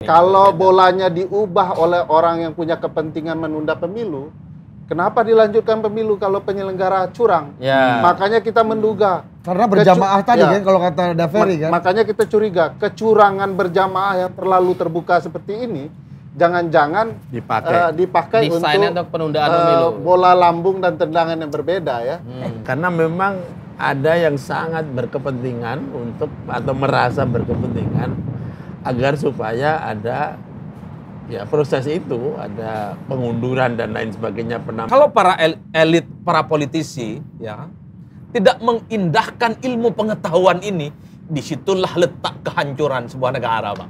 Kalau bolanya diubah oleh orang yang punya kepentingan menunda pemilu, kenapa dilanjutkan pemilu kalau penyelenggara curang? Ya. Makanya kita menduga. Karena berjamaah tadi ya. kan kalau kata Daveri kan. Makanya kita curiga kecurangan berjamaah yang terlalu terbuka seperti ini, jangan-jangan dipakai untuk penundaan pemilu. Bola lambung dan tendangan yang berbeda ya. Karena memang ada yang sangat berkepentingan untuk atau merasa berkepentingan agar supaya ada ya proses itu, ada pengunduran dan lain sebagainya. Kalau para elit, para politisi ya tidak mengindahkan ilmu pengetahuan ini, disitulah letak kehancuran sebuah negara, Pak.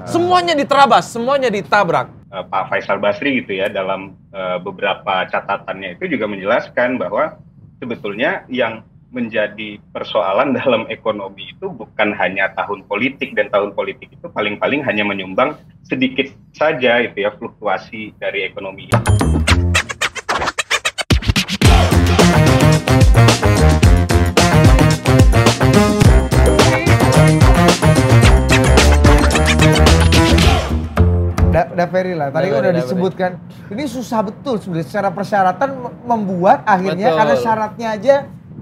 Semuanya diterabas, semuanya ditabrak. Pak Faisal Basri gitu ya, dalam beberapa catatannya itu juga menjelaskan bahwa sebetulnya yang menjadi persoalan dalam ekonomi itu bukan hanya tahun politik, dan tahun politik itu paling-paling hanya menyumbang sedikit saja itu ya fluktuasi dari ekonomi. Daveri lah, tadi udah disebutkan ini susah betul sebenarnya secara persyaratan membuat akhirnya karena syaratnya aja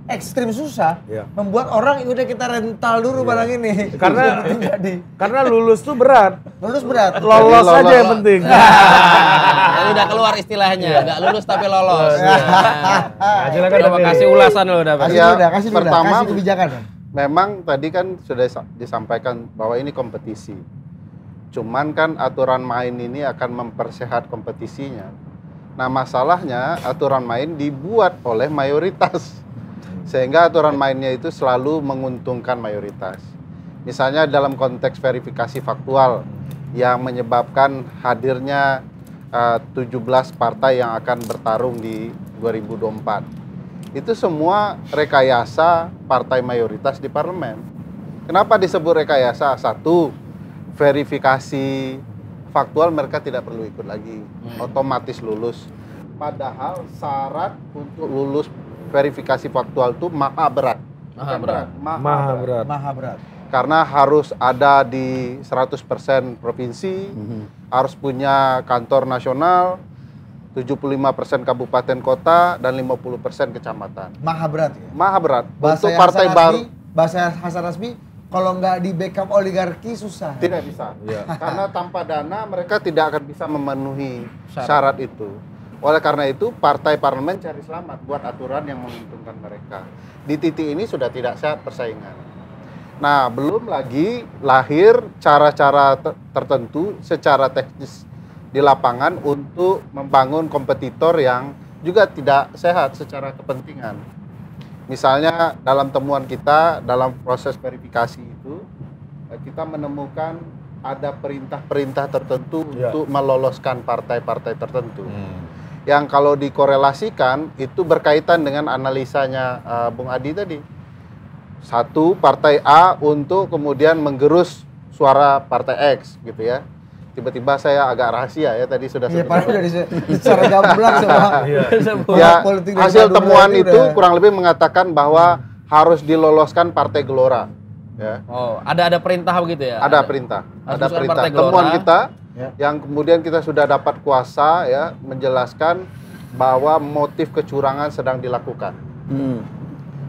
ekstrim susah, membuat orang udah kita rental dulu barang ini. Karena lulus tuh berat. Lulus berat. Lolos aja yang penting. Udah keluar istilahnya, nggak lulus tapi lolos. Terima kasih ulasan lo, Kasih kebijakan. Memang tadi kan sudah disampaikan bahwa ini kompetisi. Cuman kan aturan main ini akan mempersehat kompetisinya. Nah masalahnya aturan main dibuat oleh mayoritas. Sehingga aturan mainnya itu selalu menguntungkan mayoritas. Misalnya dalam konteks verifikasi faktual yang menyebabkan hadirnya 17 partai yang akan bertarung di 2024. Itu semua rekayasa partai mayoritas di parlemen. Kenapa disebut rekayasa? Satu, verifikasi faktual mereka tidak perlu ikut lagi, otomatis lulus. Padahal syarat untuk lulus verifikasi faktual itu maha berat. Maha berat. Karena harus ada di 100% provinsi, harus punya kantor nasional, 75% kabupaten kota, dan 50% kecamatan. Maha berat ya? Maha berat. Bahasa untuk partai baru. Bahasa Hasan Rasmi, kalau nggak di backup oligarki susah. Tidak bisa. Karena tanpa dana mereka tidak akan bisa memenuhi syarat itu. Oleh karena itu, partai parlemen cari selamat buat aturan yang menguntungkan mereka. Di titik ini sudah tidak sehat persaingan. Nah, belum lagi lahir cara-cara tertentu secara teknis di lapangan untuk membangun kompetitor yang juga tidak sehat secara kepentingan. Misalnya dalam temuan kita, dalam proses verifikasi itu, kita menemukan ada perintah-perintah tertentu untuk meloloskan partai-partai tertentu. Yang kalau dikorelasikan itu berkaitan dengan analisanya Bung Adi tadi. Satu, partai A untuk kemudian menggerus suara partai X gitu ya. Tiba-tiba saya agak rahasia ya tadi sudah sebutkan. Secara gamblang hasil temuan itu kurang lebih mengatakan bahwa harus diloloskan partai Gelora. Ya. Oh, ada perintah begitu ya? Ada perintah. Ada perintah. Temuan kita yang kemudian kita sudah dapat kuasa ya menjelaskan bahwa motif kecurangan sedang dilakukan.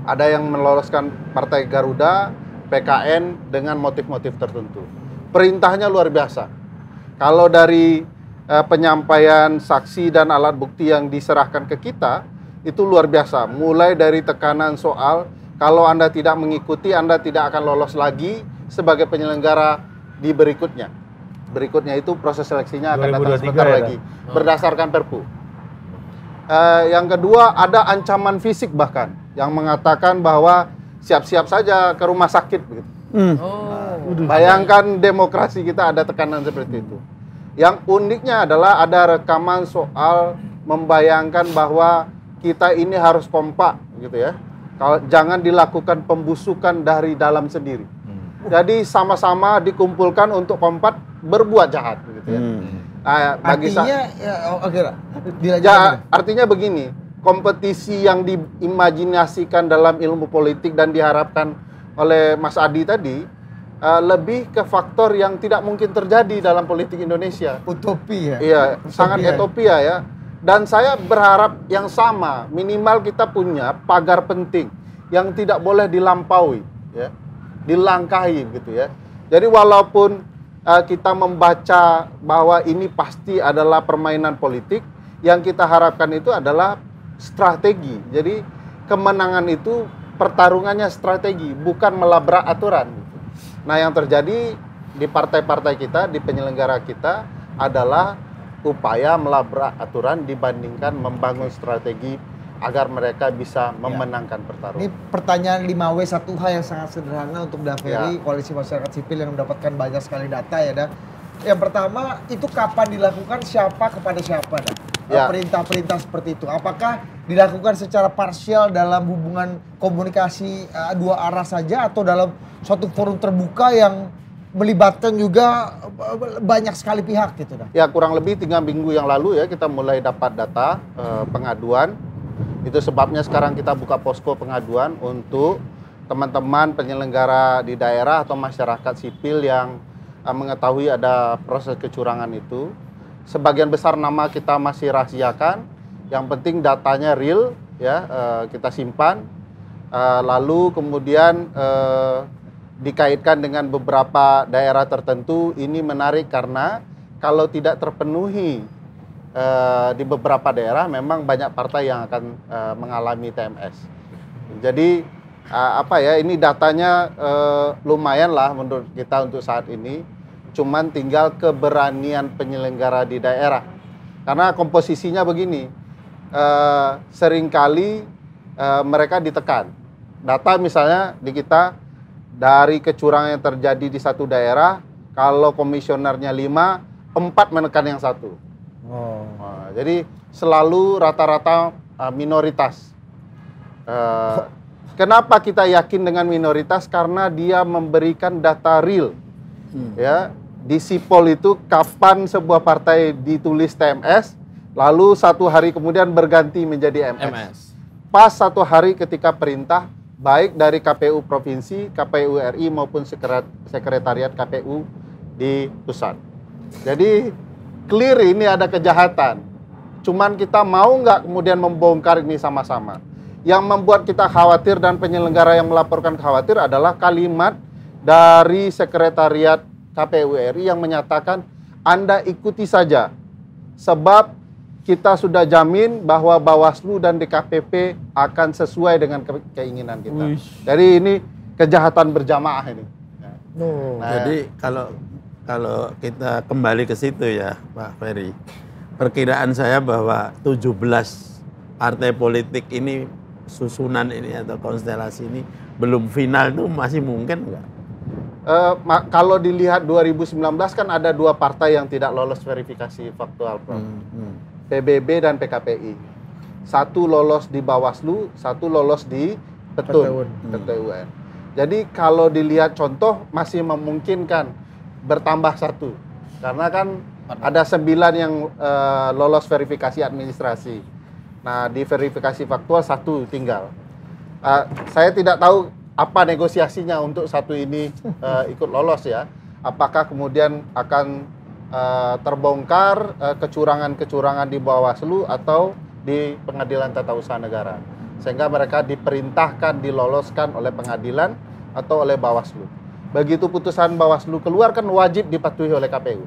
Ada yang meloloskan Partai Garuda, PKN dengan motif-motif tertentu. Perintahnya luar biasa. Kalau dari penyampaian saksi dan alat bukti yang diserahkan ke kita itu luar biasa. Mulai dari tekanan soal kalau Anda tidak mengikuti, Anda tidak akan lolos lagi sebagai penyelenggara di berikutnya. Berikutnya itu proses seleksinya akan datang sebentar lagi berdasarkan Perpu. Yang kedua ada ancaman fisik bahkan yang mengatakan bahwa siap-siap saja ke rumah sakit begitu. Bayangkan demokrasi kita ada tekanan seperti itu. Yang uniknya adalah ada rekaman soal membayangkan bahwa kita ini harus kompak gitu ya. Kalau jangan dilakukan pembusukan dari dalam sendiri. Jadi sama-sama dikumpulkan untuk kompak berbuat jahat gitu ya. Artinya begini, kompetisi yang diimajinasikan dalam ilmu politik dan diharapkan oleh Mas Adi tadi lebih ke faktor yang tidak mungkin terjadi dalam politik Indonesia. Utopi ya? Iya, sangat utopia ya. Dan saya berharap yang sama, minimal kita punya pagar penting yang tidak boleh dilampaui, ya, dilangkahi gitu ya. Jadi walaupun kita membaca bahwa ini pasti adalah permainan politik, yang kita harapkan itu adalah strategi. Jadi kemenangan itu pertarungannya strategi, bukan melabrak aturan. Nah, yang terjadi di partai-partai kita, di penyelenggara kita adalah upaya melabrak aturan dibandingkan membangun strategi agar mereka bisa memenangkan pertarungan. Ini pertanyaan 5W1H yang sangat sederhana untuk Daveri, Koalisi Masyarakat Sipil yang mendapatkan banyak sekali data ya, Dan. Yang pertama, itu kapan dilakukan, siapa kepada siapa, Dan? Perintah-perintah seperti itu. Apakah dilakukan secara parsial dalam hubungan komunikasi dua arah saja atau dalam suatu forum terbuka yang melibatkan juga banyak sekali pihak gitu, Dan? Ya, kurang lebih 3 minggu yang lalu ya kita mulai dapat data pengaduan. Itu sebabnya sekarang kita buka posko pengaduan untuk teman-teman penyelenggara di daerah atau masyarakat sipil yang mengetahui ada proses kecurangan itu. Sebagian besar nama kita masih rahasiakan. Yang penting datanya real, ya, kita simpan. Lalu kemudian dikaitkan dengan beberapa daerah tertentu. Ini menarik karena kalau tidak terpenuhi di beberapa daerah memang banyak partai yang akan mengalami TMS. Jadi ini datanya lumayan lah menurut kita untuk saat ini. Cuman tinggal keberanian penyelenggara di daerah. Karena komposisinya begini, seringkali mereka ditekan. Data misalnya di kita dari kecurangan yang terjadi di satu daerah, kalau komisionernya 5, 4 menekan yang satu. Nah, jadi selalu rata-rata minoritas. Kenapa kita yakin dengan minoritas? Karena dia memberikan data real. Ya, di Sipol itu kapan sebuah partai ditulis TMS, lalu 1 hari kemudian berganti menjadi MS. Pas 1 hari ketika perintah, baik dari KPU Provinsi, KPU RI maupun Sekretariat KPU di pusat. Jadi clear ini ada kejahatan. Cuman kita mau nggak kemudian membongkar ini sama-sama. Yang membuat kita khawatir dan penyelenggara yang melaporkan khawatir adalah kalimat dari Sekretariat KPU RI yang menyatakan Anda ikuti saja. Sebab kita sudah jamin bahwa Bawaslu dan DKPP akan sesuai dengan keinginan kita. Jadi ini kejahatan berjamaah ini. Jadi kalau kita kembali ke situ ya Pak Ferry, perkiraan saya bahwa 17 partai politik ini, susunan ini atau konstelasi ini belum final itu masih mungkin nggak? Kalau dilihat 2019 kan ada 2 partai yang tidak lolos verifikasi faktual, PBB dan PKPI. 1 lolos di Bawaslu, 1 lolos di Petun. Jadi kalau dilihat contoh masih memungkinkan bertambah 1, karena kan ada 9 yang lolos verifikasi administrasi. Nah, di verifikasi faktual 1 tinggal. Saya tidak tahu apa negosiasinya untuk 1 ini ikut lolos ya. Apakah kemudian akan terbongkar kecurangan-kecurangan di Bawaslu atau di Pengadilan Tata Usaha Negara, sehingga mereka diperintahkan diloloskan oleh pengadilan atau oleh Bawaslu. Begitu putusan Bawaslu keluar kan wajib dipatuhi oleh KPU.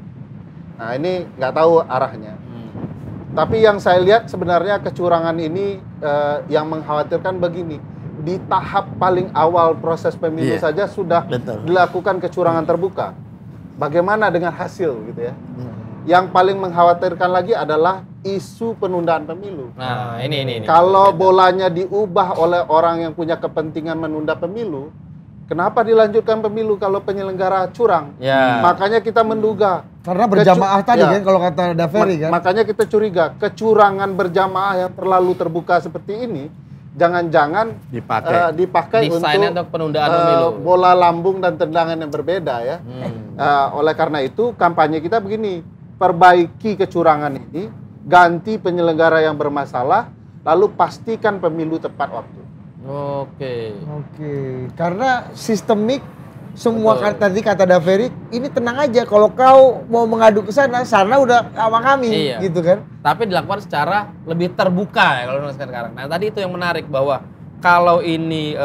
Nah, ini nggak tahu arahnya. Tapi yang saya lihat sebenarnya kecurangan ini yang mengkhawatirkan begini. Di tahap paling awal proses pemilu saja sudah dilakukan kecurangan terbuka. Bagaimana dengan hasil gitu ya? Yang paling mengkhawatirkan lagi adalah isu penundaan pemilu. Nah, ini. Kalau bolanya diubah oleh orang yang punya kepentingan menunda pemilu, kenapa dilanjutkan pemilu kalau penyelenggara curang? Ya. Makanya kita menduga. Karena berjamaah tadi kan kalau kata Daveri kan. Makanya kita curiga kecurangan berjamaah yang terlalu terbuka seperti ini, jangan-jangan dipakai untuk penundaan pemilu. Bola lambung dan tendangan yang berbeda ya. Oleh karena itu kampanye kita begini, perbaiki kecurangan ini, ganti penyelenggara yang bermasalah, lalu pastikan pemilu tepat waktu. Oke. Karena sistemik semua tadi kata Daveri, ini tenang aja kalau kau mau mengadu ke sana udah sama kami gitu kan. Tapi dilakukan secara lebih terbuka ya kalau sekarang. Nah, tadi itu yang menarik bahwa kalau ini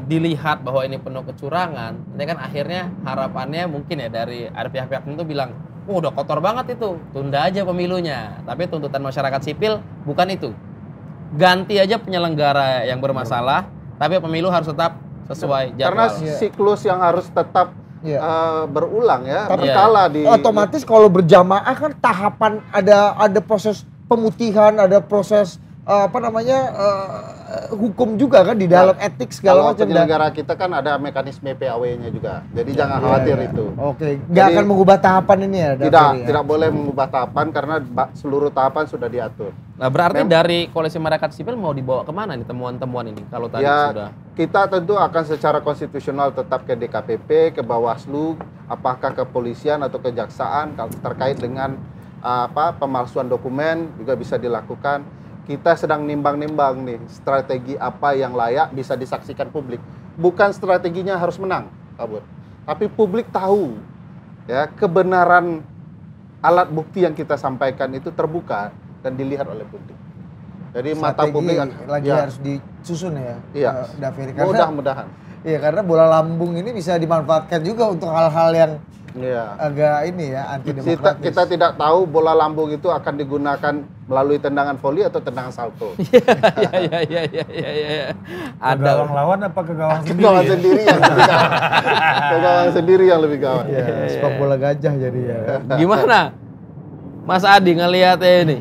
dilihat bahwa ini penuh kecurangan, ini kan akhirnya harapannya mungkin ya dari ada pihak-pihak tertentu bilang, udah kotor banget itu, tunda aja pemilunya. Tapi tuntutan masyarakat sipil bukan itu. Ganti aja penyelenggara yang bermasalah, tapi pemilu harus tetap sesuai jadwal. Karena siklus yang harus tetap berulang ya, tapi berkala di otomatis kalau berjamaah kan tahapan ada proses pemutihan, ada proses hukum juga kan di dalam etik segala macam. Penyelenggara kita kan ada mekanisme PAW-nya juga. Jadi jangan khawatir itu. Oke, nggak akan mengubah tahapan ini ya? Tidak boleh mengubah tahapan karena seluruh tahapan sudah diatur. Nah, berarti dari koalisi masyarakat sipil mau dibawa kemana nih temuan-temuan ini kalau tadi sudah? Kita tentu akan secara konstitusional tetap ke DKPP, ke Bawaslu, apakah kepolisian atau kejaksaan terkait dengan pemalsuan dokumen juga bisa dilakukan. Kita sedang nimbang-nimbang nih strategi apa yang layak bisa disaksikan publik. Bukan strateginya harus menang, Kabur. Tapi publik tahu ya kebenaran alat bukti yang kita sampaikan itu terbuka dan dilihat oleh publik. Jadi mata publik lagi harus disusun ya. Iya. Mudah-mudahan. Iya, karena bola lambung ini bisa dimanfaatkan juga untuk hal-hal yang agak ini ya anti demokratis. Kita tidak tahu bola lambung itu akan digunakan melalui tendangan voli atau tendangan salto. Iya. Ke gawang lawan apa ke gawang sendiri? Ke gawang sendiri yang lebih gawat. Ke gawang sendiri yang lebih gawat. Iya, sepak bola gajah jadi ya. Gimana Mas Adi ngelihatnya ini?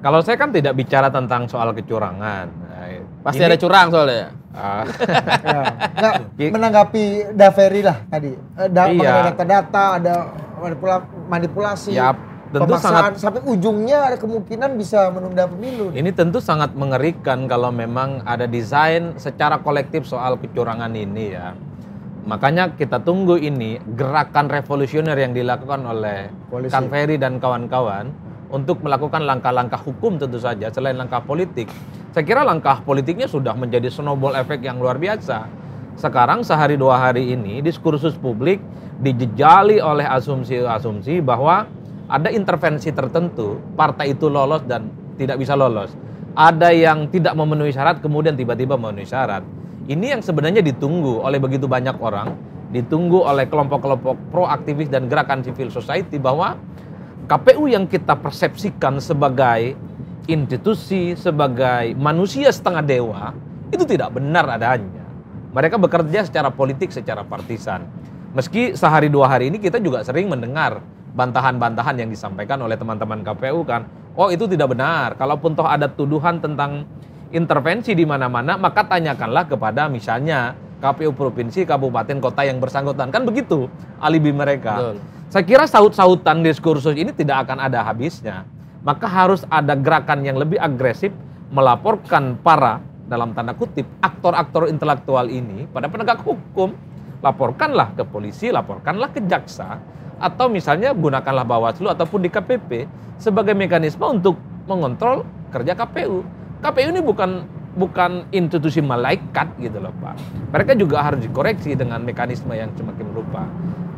Kalau saya kan tidak bicara tentang soal kecurangan. Pasti ada curang soalnya. Menanggapi Daveri lah tadi. Ada data-data, ada manipulasi. Ya, tentu pemaksaan sampai ujungnya ada kemungkinan bisa menunda pemilu. Ini tentu sangat mengerikan kalau memang ada desain secara kolektif soal kecurangan ini ya. Makanya kita tunggu ini gerakan revolusioner yang dilakukan oleh Kang Ferry dan kawan-kawan untuk melakukan langkah-langkah hukum tentu saja selain langkah politik. Saya kira langkah politiknya sudah menjadi snowball effect yang luar biasa. Sekarang sehari dua hari ini diskursus publik dijejali oleh asumsi-asumsi bahwa ada intervensi tertentu, partai itu lolos dan tidak bisa lolos. Ada yang tidak memenuhi syarat kemudian tiba-tiba memenuhi syarat. Ini yang sebenarnya ditunggu oleh begitu banyak orang, ditunggu oleh kelompok-kelompok pro-aktivis dan gerakan civil society bahwa KPU yang kita persepsikan sebagai institusi, sebagai manusia setengah dewa, itu tidak benar adanya. Mereka bekerja secara politik, secara partisan. Meski sehari dua hari ini kita juga sering mendengar bantahan-bantahan yang disampaikan oleh teman-teman KPU kan, oh itu tidak benar. Kalaupun toh ada tuduhan tentang intervensi di mana-mana, maka tanyakanlah kepada misalnya KPU provinsi, kabupaten, kota yang bersangkutan. Kan begitu alibi mereka. Betul. Saya kira saut-sautan diskursus ini tidak akan ada habisnya. Maka harus ada gerakan yang lebih agresif melaporkan para, dalam tanda kutip, aktor-aktor intelektual ini pada penegak hukum. Laporkanlah ke polisi, laporkanlah ke jaksa, atau misalnya gunakanlah Bawaslu ataupun DKPP sebagai mekanisme untuk mengontrol kerja KPU. KPU ini bukan institusi malaikat gitu loh Pak. Mereka juga harus dikoreksi dengan mekanisme yang semakin berupa.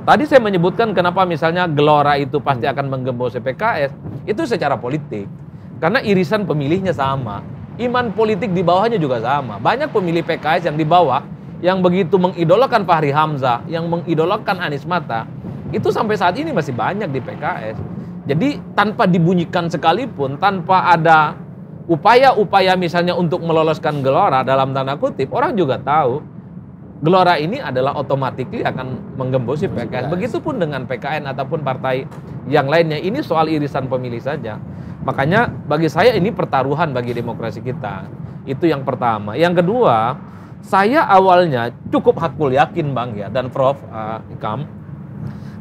Tadi saya menyebutkan kenapa misalnya Gelora itu pasti akan menggembos PKS, itu secara politik. Karena irisan pemilihnya sama, iman politik di bawahnya juga sama. Banyak pemilih PKS yang di bawah, yang begitu mengidolakan Fahri Hamzah, yang mengidolakan Anies Mata, itu sampai saat ini masih banyak di PKS. Jadi tanpa dibunyikan sekalipun, tanpa ada upaya-upaya misalnya untuk meloloskan Gelora dalam tanda kutip, orang juga tahu Gelora ini adalah otomatis akan menggembosi PKS. Begitupun dengan PKN ataupun partai yang lainnya. Ini soal irisan pemilih saja. Makanya bagi saya ini pertaruhan bagi demokrasi kita. Itu yang pertama. Yang kedua, saya awalnya cukup hakul yakin Bang ya dan Prof Ikam,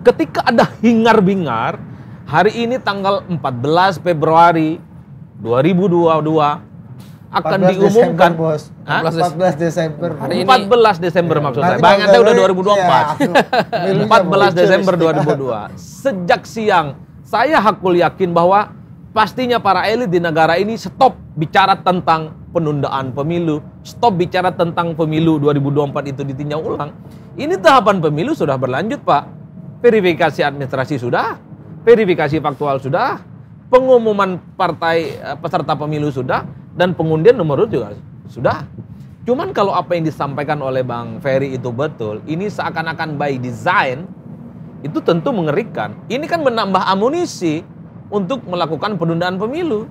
ketika ada hingar-bingar hari ini tanggal 14 Februari 2022 akan diumumkan bos. 14 Desember. Hari ini 14 Desember maksud saya. Bayangkan udah 2024. 14 Desember 2022. Sejak siang saya hakul yakin bahwa pastinya para elit di negara ini stop bicara tentang penundaan pemilu, stop bicara tentang pemilu 2024 itu ditinjau ulang. Ini tahapan pemilu sudah berlanjut, Pak. Verifikasi administrasi sudah, verifikasi faktual sudah, pengumuman partai peserta pemilu sudah, dan pengundian nomor urut juga sudah. Cuman kalau apa yang disampaikan oleh Bang Ferry itu betul, ini seakan-akan by design, itu tentu mengerikan. Ini kan menambah amunisi untuk melakukan penundaan pemilu.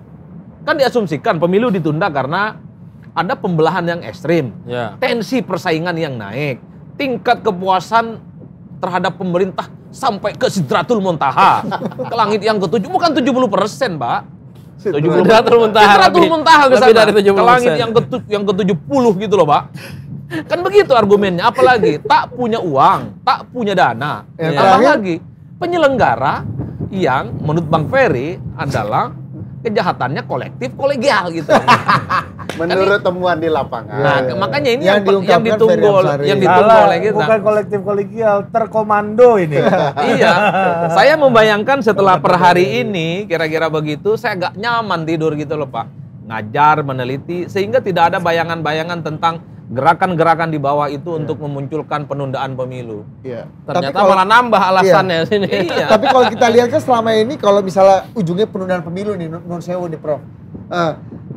Kan diasumsikan pemilu ditunda karena ada pembelahan yang ekstrim, tensi persaingan yang naik, tingkat kepuasan terhadap pemerintah sampai ke sidratul muntaha, ke langit yang ke-7, bukan 70%, Pak. 70%. Sidratul muntaha ke sana, ke langit yang ke-70 gitu loh, Pak. Kan begitu argumennya, apalagi tak punya uang, tak punya dana. Apalagi penyelenggara yang menurut Bang Ferry adalah kejahatannya kolektif kolegial gitu. Menurut temuan di lapangan. Nah, makanya ini yang ditunggu oleh kita. Bukan kolektif kolegial, terkomando ini. Iya. Saya membayangkan setelah per hari ini kira-kira begitu, saya agak nyaman tidur gitu loh, Pak. Ngajar, meneliti, sehingga tidak ada bayangan-bayangan tentang gerakan-gerakan di bawah itu untuk memunculkan penundaan pemilu. Iya. Ternyata malah nambah alasannya sini. Iya. Tapi kalau kita lihat kan selama ini kalau misalnya ujungnya penundaan pemilu nih, non sewu nih Prof.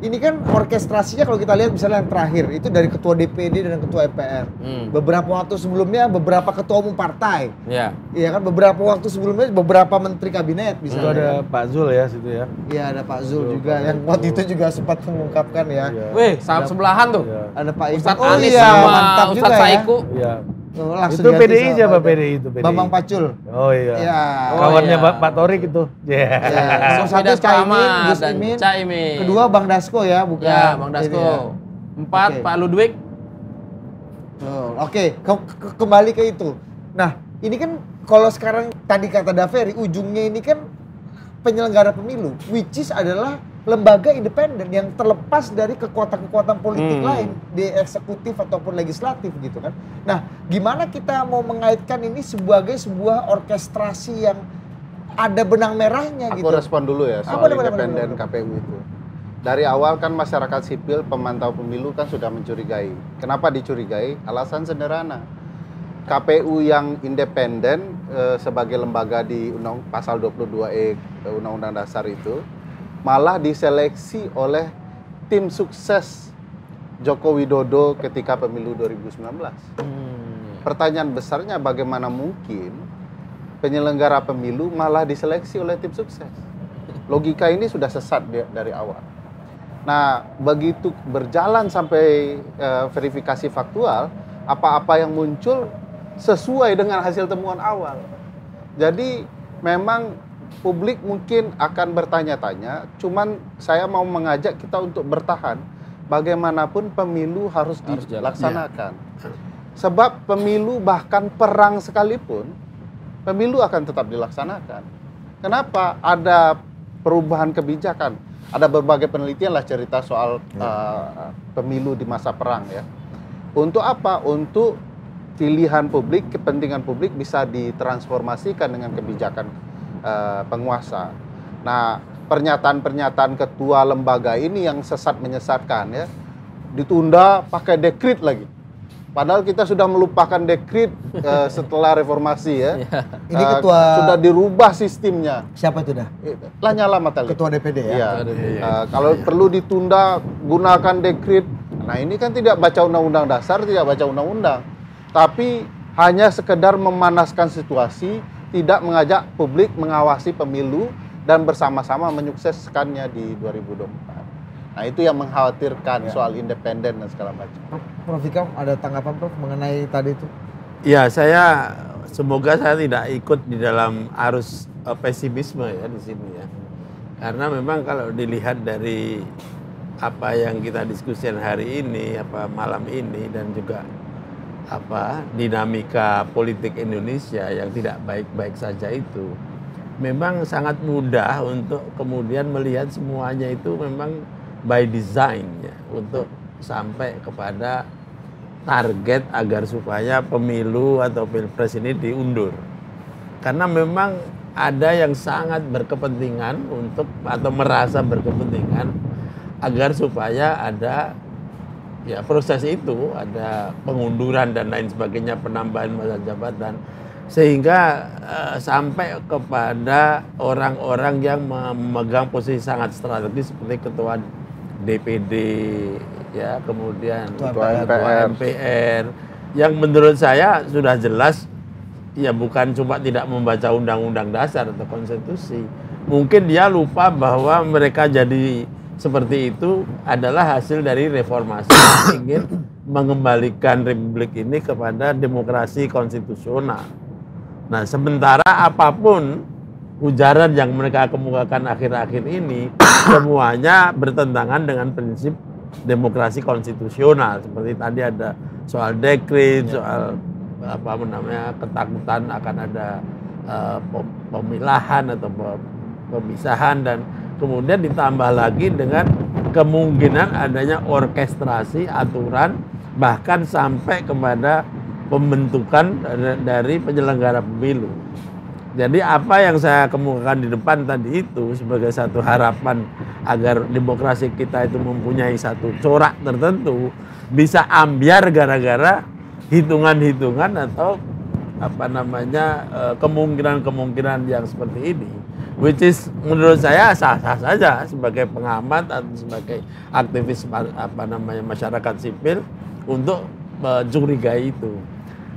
Ini kan orkestrasinya kalau kita lihat misalnya yang terakhir itu dari ketua DPD dan ketua MPR. Beberapa waktu sebelumnya beberapa ketua umum partai. Iya. Iya kan beberapa waktu sebelumnya beberapa menteri kabinet Itu misalnya. ada Pak Zul ya situ ya. Iya ada Pak Zul juga yang waktu itu juga sempat mengungkapkan ya. Wih, sebelahan tuh. Ada Pak Ustadz Ivan. Anies iya, sama mantap juga Ustadz ya. Saiku. Iya. Langsung Itu ganti PDI sama siapa Pak PDI itu PDI? Bambang Pacul. Oh iya. Iya. Kawannya iya. Pak Torik itu. Ya. Yang satu Dasko Caimin, Ahmad Gus dan Imin. Caimin. Kedua Bang Dasko ya, bukan. Ya, Bang Dasko. ini ya. 4 Oke. Pak Ludwig. Oke, kembali ke itu. Nah, ini kan kalau sekarang tadi kata Daveri, ujungnya ini kan penyelenggara pemilu, which is adalah lembaga independen yang terlepas dari kekuatan-kekuatan politik lain di eksekutif ataupun legislatif gitu kan. Nah, gimana kita mau mengaitkan ini sebagai sebuah orkestrasi yang ada benang merahnya gitu. Aku respon dulu ya soal Boleh. independen KPU itu. Dari awal kan masyarakat sipil pemantau pemilu kan sudah mencurigai. Kenapa dicurigai? Alasan sederhana. KPU yang independen sebagai lembaga di pasal 22E Undang-Undang Dasar itu malah diseleksi oleh tim sukses Joko Widodo ketika pemilu 2019. Pertanyaan besarnya bagaimana mungkin penyelenggara pemilu malah diseleksi oleh tim sukses? Logika ini sudah sesat dari awal. Nah, begitu berjalan sampai verifikasi faktual, apa-apa yang muncul sesuai dengan hasil temuan awal. Jadi memang publik mungkin akan bertanya-tanya, cuman saya mau mengajak kita untuk bertahan. Bagaimanapun pemilu harus dilaksanakan. Sebab pemilu bahkan perang sekalipun, pemilu akan tetap dilaksanakan. Kenapa? Ada perubahan kebijakan. Ada berbagai penelitian lah cerita soal pemilu di masa perang ya. Untuk apa? Untuk pilihan publik, kepentingan publik bisa ditransformasikan dengan kebijakan penguasa. Nah, pernyataan-pernyataan ketua lembaga ini yang sesat menyesatkan ya, ditunda pakai dekrit lagi. Padahal kita sudah melupakan dekrit setelah reformasi ya. Ini ketua sudah dirubah sistemnya. siapa itu dah? Lanyala Mataliti. Ketua DPD ya. Iya. Kalau perlu ditunda, gunakan dekrit. Nah, ini kan tidak baca undang-undang dasar, tidak baca undang-undang. Tapi hanya sekedar memanaskan situasi, tidak mengajak publik mengawasi pemilu dan bersama-sama menyukseskannya di 2024. Nah, itu yang mengkhawatirkan soal independen dan segala macam. Prof Ikam ada tanggapan Prof mengenai tadi itu? Ya, semoga saya tidak ikut di dalam arus pesimisme ya di sini ya. Karena memang kalau dilihat dari apa yang kita diskusikan hari ini, malam ini, dan juga dinamika politik Indonesia yang tidak baik-baik saja itu, memang sangat mudah untuk kemudian melihat semuanya itu memang by design ya, untuk sampai kepada target agar supaya pemilu atau pilpres ini diundur. Karena memang ada yang sangat berkepentingan untuk atau merasa berkepentingan agar supaya ada ya proses itu, ada pengunduran dan lain sebagainya, penambahan masa jabatan, sehingga sampai kepada orang-orang yang memegang posisi sangat strategis seperti ketua DPD, ya, kemudian ketua MPR, yang menurut saya sudah jelas ya bukan cuma tidak membaca undang-undang dasar atau konstitusi, mungkin dia lupa bahwa mereka jadi seperti itu adalah hasil dari reformasi yang ingin mengembalikan republik ini kepada demokrasi konstitusional. Nah, sementara apapun ujaran yang mereka kemukakan akhir-akhir ini semuanya bertentangan dengan prinsip demokrasi konstitusional. Seperti tadi ada soal dekret, soal apa namanya ketakutan akan ada pemilahan atau pemisahan, dan kemudian ditambah lagi dengan kemungkinan adanya orkestrasi aturan bahkan sampai kepada pembentukan dari penyelenggara pemilu. Jadi apa yang saya kemukakan di depan tadi itu sebagai satu harapan agar demokrasi kita itu mempunyai satu corak tertentu, bisa ambiar gara-gara hitungan-hitungan atau apa namanya kemungkinan-kemungkinan yang seperti ini, which is menurut saya sah-sah saja sebagai pengamat atau sebagai aktivis apa namanya masyarakat sipil untuk mencurigai itu.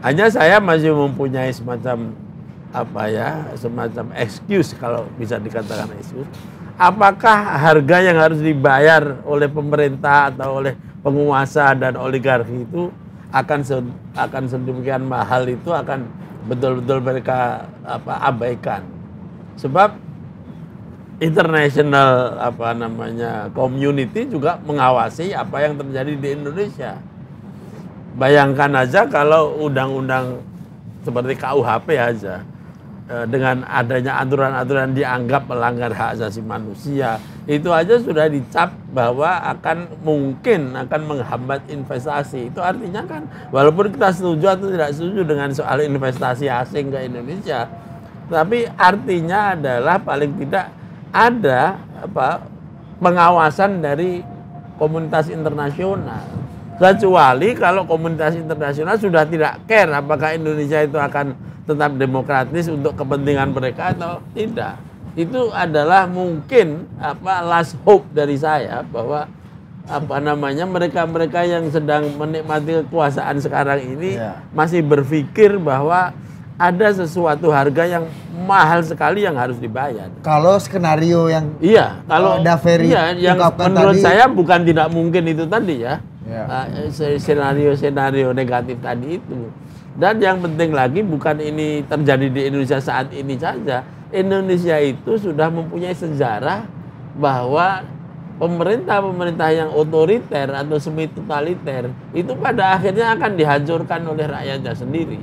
Hanya saya masih mempunyai semacam apa ya, semacam excuse, kalau bisa dikatakan excuse. Apakah harga yang harus dibayar oleh pemerintah atau oleh penguasa dan oligarki itu akan sedemikian mahal, itu akan betul-betul mereka abaikan. Sebab international apa namanya community juga mengawasi apa yang terjadi di Indonesia. Bayangkan aja kalau undang-undang seperti KUHP aja, dengan adanya aturan-aturan dianggap melanggar hak asasi manusia, itu aja sudah dicap bahwa mungkin akan menghambat investasi. Itu artinya kan walaupun kita setuju atau tidak setuju dengan soal investasi asing ke Indonesia, tapi artinya adalah paling tidak ada pengawasan dari komunitas internasional. Kecuali kalau komunitas internasional sudah tidak care apakah Indonesia itu akan tetap demokratis untuk kepentingan mereka atau tidak. Itu adalah mungkin last hope dari saya, bahwa mereka-mereka yang sedang menikmati kekuasaan sekarang ini masih berpikir bahwa ada sesuatu harga yang mahal sekali yang harus dibayar. Kalau skenario yang kalau Daveri yang menurut saya bukan tidak mungkin itu tadi ya. Senario negatif tadi itu. Dan yang penting lagi, bukan ini terjadi di Indonesia saat ini saja. Indonesia itu sudah mempunyai sejarah bahwa pemerintah-pemerintah yang otoriter atau semi totaliter itu pada akhirnya akan dihancurkan oleh rakyatnya sendiri.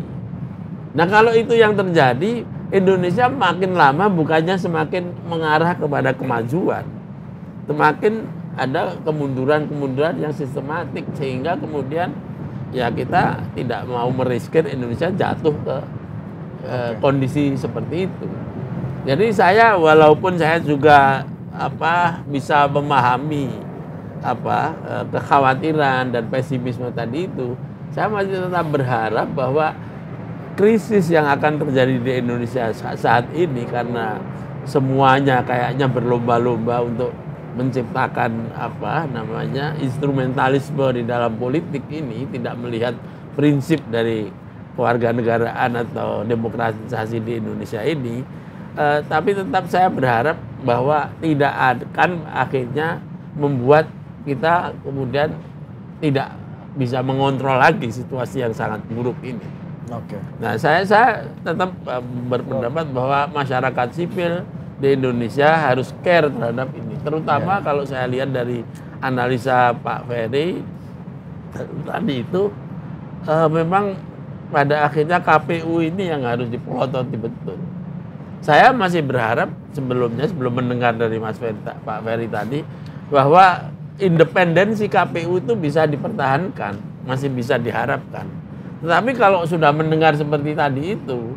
Nah, kalau itu yang terjadi, Indonesia makin lama bukannya semakin mengarah kepada kemajuan, semakin ada kemunduran-kemunduran yang sistematik, sehingga kemudian ya kita tidak mau meriskir Indonesia jatuh ke kondisi seperti itu. Jadi saya, walaupun saya juga bisa memahami kekhawatiran dan pesimisme tadi itu, saya masih tetap berharap bahwa krisis yang akan terjadi di Indonesia saat ini, karena semuanya kayaknya berlomba-lomba untuk menciptakan instrumentalisme di dalam politik ini, tidak melihat prinsip dari kewarganegaraan atau demokratisasi di Indonesia ini. Tapi tetap saya berharap bahwa tidak akan akhirnya membuat kita kemudian tidak bisa mengontrol lagi situasi yang sangat buruk ini. Nah, saya tetap berpendapat bahwa masyarakat sipil di Indonesia harus care terhadap ini, terutama kalau saya lihat dari analisa Pak Ferry tadi itu, memang pada akhirnya KPU ini yang harus dipelototi betul. Saya masih berharap sebelum mendengar dari Pak Ferry tadi, bahwa independensi KPU itu bisa dipertahankan, masih bisa diharapkan. Tetapi kalau sudah mendengar seperti tadi itu,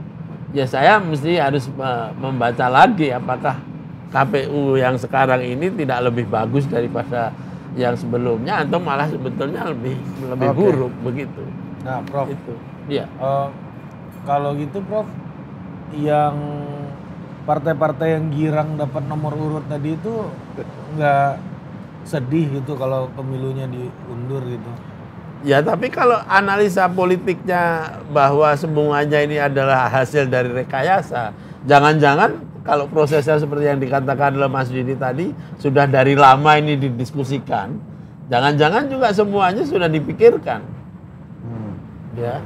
ya saya mesti harus membaca lagi apakah KPU yang sekarang ini tidak lebih bagus daripada yang sebelumnya atau malah sebetulnya lebih buruk begitu. Nah, Prof. Itu. Iya. Kalau gitu, Prof, yang partai-partai yang girang dapat nomor urut tadi itu nggak sedih gitu kalau pemilunya diundur gitu? Ya, tapi kalau analisa politiknya bahwa semuanya ini adalah hasil dari rekayasa, jangan-jangan kalau prosesnya seperti yang dikatakan oleh Mas Didi tadi, sudah dari lama ini didiskusikan, jangan-jangan juga semuanya sudah dipikirkan. Ya,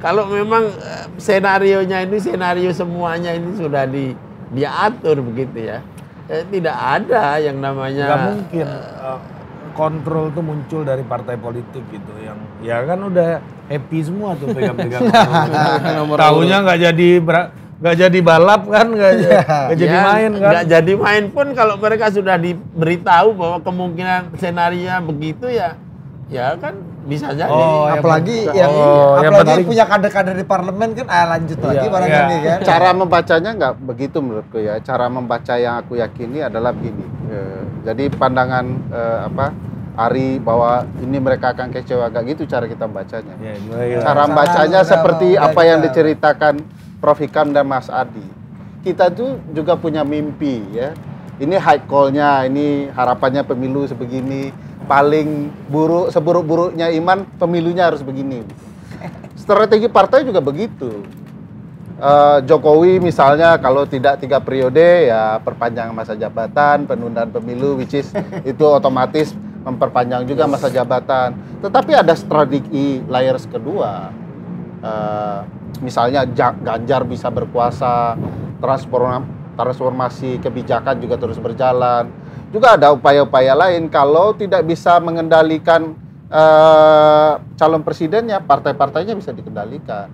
kalau memang senarionya ini, senario semuanya ini sudah diatur begitu ya, tidak ada yang namanya. Nggak mungkin kontrol tuh muncul dari partai politik gitu, yang ya kan udah happy semua tuh pegang-pegang. Tahunya nggak jadi balap kan, nggak jadi main kan. Nggak jadi main pun kalau mereka sudah diberitahu bahwa kemungkinan senario begitu ya kan bisa jadi. Apalagi apalagi punya kader-kader di parlemen kan, lanjut lagi barangkali kan. Cara membacanya nggak begitu menurutku ya. Cara membaca yang aku yakini adalah begini. Jadi pandangan Ari bahwa ini mereka akan kecewa, agak gitu cara kita membacanya. Cara membacanya seperti apa yang diceritakan Prof. Hikam dan Mas Adi. Kita tuh juga punya mimpi ya. Ini high call-nya, ini harapannya pemilu sebegini. Paling buruk, seburuk-buruknya iman, pemilunya harus begini. Strategi partai juga begitu. Jokowi misalnya kalau tidak 3 periode ya perpanjang masa jabatan, penundaan pemilu, which is itu otomatis memperpanjang juga masa jabatan. Tetapi ada strategi layers kedua. Misalnya Ganjar bisa berkuasa, transformasi kebijakan juga terus berjalan. Juga ada upaya-upaya lain kalau tidak bisa mengendalikan calon presidennya, partai-partainya bisa dikendalikan.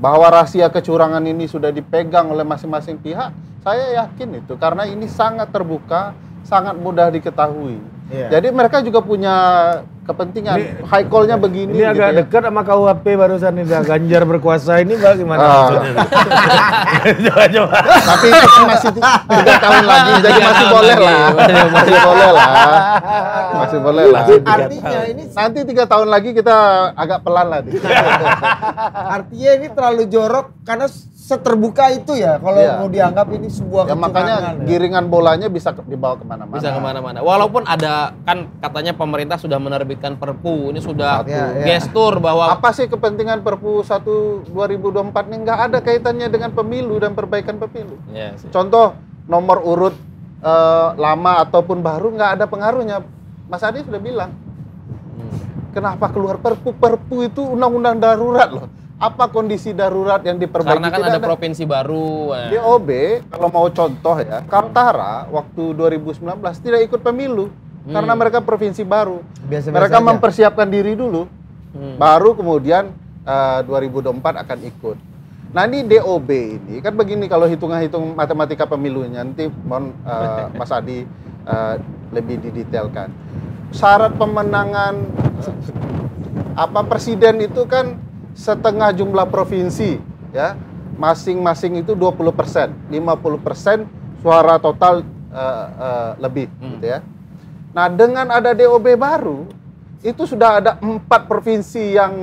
Bahwa rahasia kecurangan ini sudah dipegang oleh masing-masing pihak, saya yakin itu karena ini sangat terbuka, sangat mudah diketahui. Jadi mereka juga punya kepentingan. High call-nya begini. Ini agak dekat sama KUHP barusan ini. Ganjar berkuasa ini bagaimana maksudnya? Coba. Tapi itu masih 3 tahun lagi, jadi masih boleh lah. Masih boleh lah. Artinya ini nanti 3 tahun lagi kita agak pelan lah. Artinya ini terlalu jorok karena seterbuka itu ya kalau mau dianggap ini sebuah kecurangan. Makanya giringan bolanya bisa dibawa kemana-mana. Bisa kemana-mana. Walaupun ada kan katanya pemerintah sudah menerbitkan Perpu, ini sudah gestur bahwa apa sih kepentingan Perpu 1 2024 ini nggak ada kaitannya dengan pemilu dan perbaikan pemilu. Contoh nomor urut lama ataupun baru nggak ada pengaruhnya. Mas Adi sudah bilang. Kenapa keluar Perpu? Perpu itu undang-undang darurat loh. Apa kondisi darurat yang diperbaiki? Karena kan ada provinsi baru. DOB kalau mau contoh ya, Kaltara waktu 2019 tidak ikut pemilu karena mereka provinsi baru. Mereka mempersiapkan diri dulu, baru kemudian 2024 akan ikut. Nah ini DOB ini kan begini kalau hitung-hitung matematika pemilunya nanti Mas Adi lebih didetailkan. Syarat pemenangan presiden itu kan setengah jumlah provinsi ya, masing-masing itu 20%, 50% suara total lebih gitu ya. Nah dengan ada DOB baru itu sudah ada 4 provinsi yang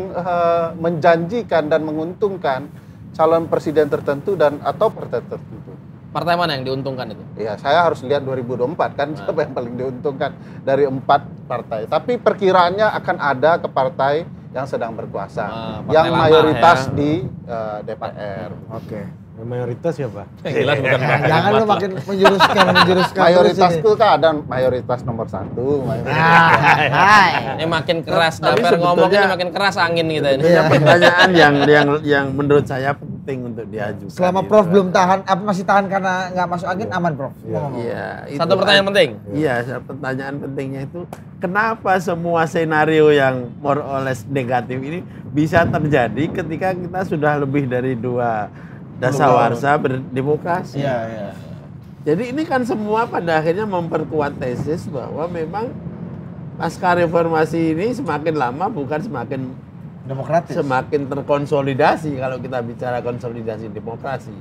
menjanjikan dan menguntungkan calon presiden tertentu dan atau partai tertentu. Partai mana yang diuntungkan itu? Ya saya harus lihat 2024 kan siapa yang paling diuntungkan dari 4 partai. Tapi perkiraannya akan ada ke partai yang sedang berkuasa, yang mayoritas di DPR. Oke. Mayoritas siapa? Jelas bukan. Jangan lu makin menjuruskan. Mayoritas itu kan ada mayoritas nomor 1. Ini makin keras, Daper ngomongnya makin keras angin kita ini. Pertanyaan yang menurut saya penting untuk diajukan. Selama Prof belum tahan, masih tahan karena nggak masuk angin, aman Prof. Iya. Satu pertanyaan penting. Iya, pertanyaan pentingnya itu kenapa semua senario yang more or less negatif ini bisa terjadi ketika kita sudah lebih dari 2 dasawarsa berdemokrasi. Jadi ini kan semua pada akhirnya memperkuat tesis bahwa memang pasca reformasi ini semakin lama bukan semakin demokratis. Semakin terkonsolidasi kalau kita bicara konsolidasi demokrasi.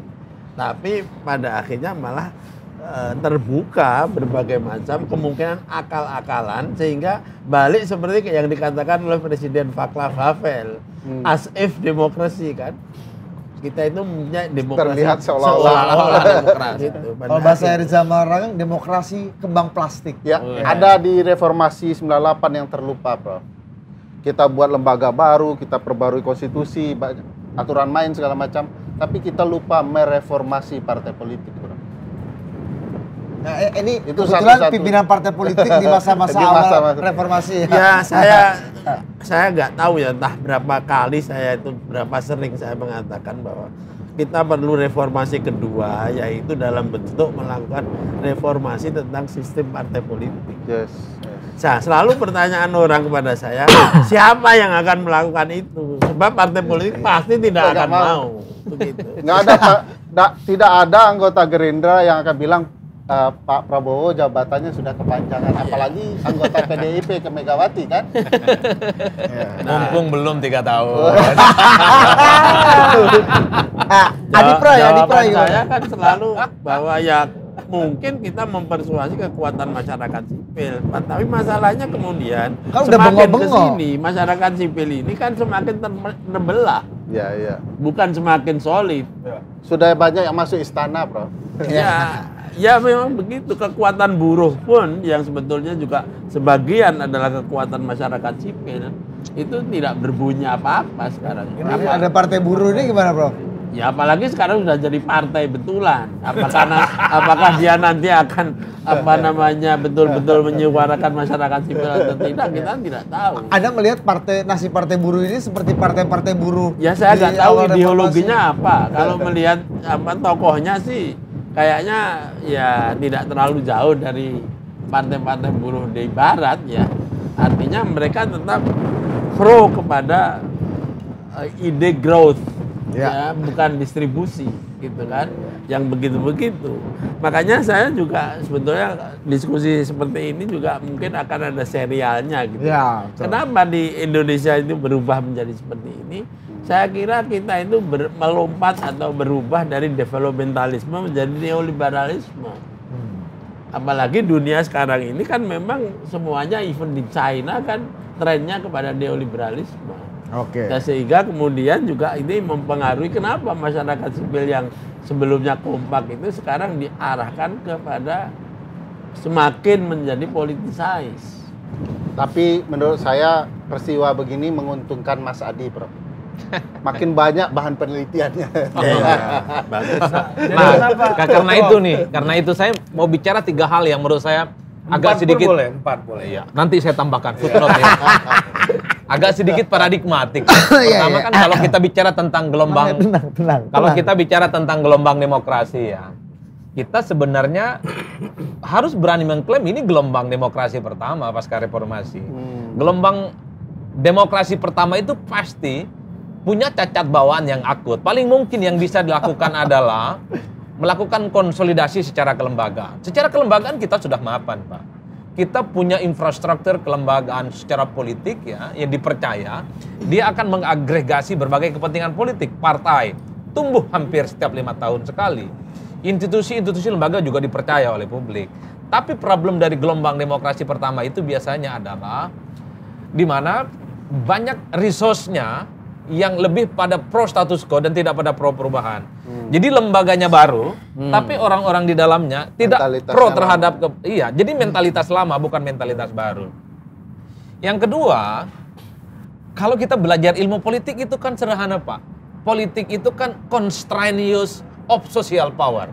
Tapi pada akhirnya malah terbuka berbagai macam kemungkinan akal-akalan sehingga balik seperti yang dikatakan oleh Presiden Václav Havel, as if demokrasi kan. Kita itu punya demokrasi terlihat seolah-olah demokrasi. Kalau bahasa Riza Marang, demokrasi kembang plastik. Ya, ada di reformasi 98 yang terlupa, Prof. Kita buat lembaga baru, kita perbarui konstitusi, aturan main segala macam, tapi kita lupa mereformasi partai politik, Prof. Nah, ini itu kebetulan satu-satu. pimpinan partai politik di masa-masa awal reformasi. Ya, saya nggak tahu ya entah berapa kali berapa sering saya mengatakan bahwa kita perlu reformasi kedua, yaitu dalam bentuk melakukan reformasi tentang sistem partai politik. Yes. Nah, selalu pertanyaan orang kepada saya, siapa yang akan melakukan itu? Sebab partai politik pasti tidak akan mau. Begitu. Tidak ada anggota Gerindra yang akan bilang Pak Prabowo jabatannya sudah kepanjangan, apalagi anggota PDIP ke Megawati kan? Mumpung belum 3 tahun. Adi Pra saya kan selalu bahwa ya mungkin kita mempersuasi kekuatan masyarakat sipil, tapi masalahnya kemudian kan udah semakin bengok-bengok. kesini masyarakat sipil ini kan semakin terbelah, Ya. bukan semakin solid. Sudah banyak yang masuk istana, Prof. Ya memang begitu. Kekuatan buruh pun yang sebetulnya juga sebagian adalah kekuatan masyarakat sipil itu tidak berbunyi apa-apa sekarang. Ini ada partai buruh ini gimana, Bro? Ya apalagi sekarang sudah jadi partai betulan. Apakah dia nanti akan betul-betul menyuarakan masyarakat sipil atau tidak, kita tidak tahu. Anda melihat nasib partai buruh ini seperti partai-partai buruh. Ya saya nggak tahu awal ideologinya apa. Kalau melihat tokohnya sih kayaknya ya tidak terlalu jauh dari partai-partai buruh di barat ya. Artinya mereka tetap pro kepada ide growth ya, bukan distribusi gitu kan, yang begitu-begitu. Makanya saya juga sebetulnya diskusi seperti ini juga mungkin akan ada serialnya gitu. Ya, kenapa di Indonesia itu berubah menjadi seperti ini? Saya kira kita itu melompat atau berubah dari developmentalisme menjadi neoliberalisme. Apalagi dunia sekarang ini kan memang semuanya, even di China kan trennya kepada neoliberalisme. Oke. Dan sehingga kemudian juga ini mempengaruhi kenapa masyarakat sipil yang sebelumnya kompak itu sekarang diarahkan kepada semakin menjadi politicized. Tapi menurut saya peristiwa begini menguntungkan Mas Adi, Prof. Makin banyak bahan penelitiannya. Karena itu saya mau bicara 3 hal yang menurut saya agak sedikit 4 boleh. Iya, nanti saya tambahkan footnote ya. Agak sedikit paradigmatik. Pertama kan kalau kita bicara tentang gelombang kalau kita bicara tentang gelombang demokrasi ya. Kita sebenarnya harus berani mengklaim ini gelombang demokrasi pertama pasca reformasi. Gelombang demokrasi pertama itu pasti punya cacat bawaan yang akut. Paling mungkin yang bisa dilakukan adalah melakukan konsolidasi secara kelembagaan. Secara kelembagaan kita sudah mapan, Pak. Kita punya infrastruktur kelembagaan secara politik ya, yang dipercaya dia akan mengagregasi berbagai kepentingan politik. Partai tumbuh hampir setiap 5 tahun sekali. Institusi-institusi lembaga juga dipercaya oleh publik. Tapi problem dari gelombang demokrasi pertama itu biasanya adalah di mana banyak resource-nya yang lebih pada pro status quo dan tidak pada pro perubahan. Jadi lembaganya baru, tapi orang-orang di dalamnya tidak pro terhadap jadi mentalitas lama bukan mentalitas baru. Yang kedua, kalau kita belajar ilmu politik itu kan sederhana, Pak. Politik itu kan constraint use of social power.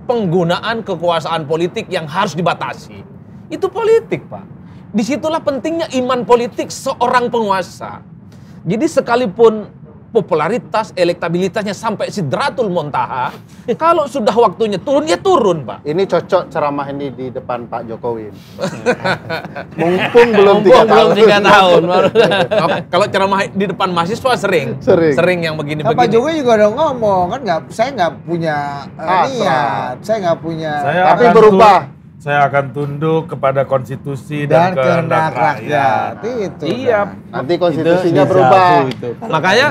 Penggunaan kekuasaan politik yang harus dibatasi. Itu politik, Pak. Disitulah pentingnya iman politik seorang penguasa. Jadi sekalipun popularitas, elektabilitasnya sampai sidratul muntaha, kalau sudah waktunya turun, ya turun, Pak. Ini cocok ceramah ini di depan Pak Jokowi. Mumpung belum 3 tahun. Kalau ceramah di depan mahasiswa sering yang begini-begini. Pak Jokowi juga udah ngomong kan, saya nggak punya niat, saya nggak punya. Tapi berubah. saya akan tunduk kepada konstitusi dan kehendak rakyat. Itu. Iya. Nanti konstitusinya berubah. Makanya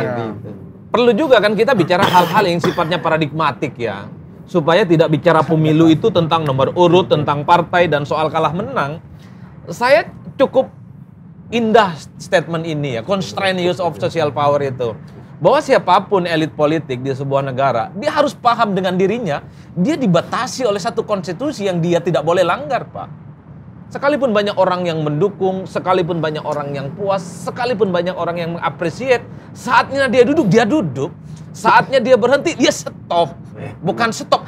perlu juga kan kita bicara hal-hal yang sifatnya paradigmatik ya. Supaya tidak bicara pemilu itu tentang nomor urut, tentang partai dan soal kalah menang. Saya cukup indah statement ini ya, constraint use of social power itu. Bahwa siapapun elit politik di sebuah negara, dia harus paham dengan dirinya, dia dibatasi oleh satu konstitusi yang dia tidak boleh langgar, Pak. Sekalipun banyak orang yang mendukung, sekalipun banyak orang yang puas, sekalipun banyak orang yang mengapresiasi, saatnya dia duduk. Saatnya dia berhenti, dia stop. Bukan stop.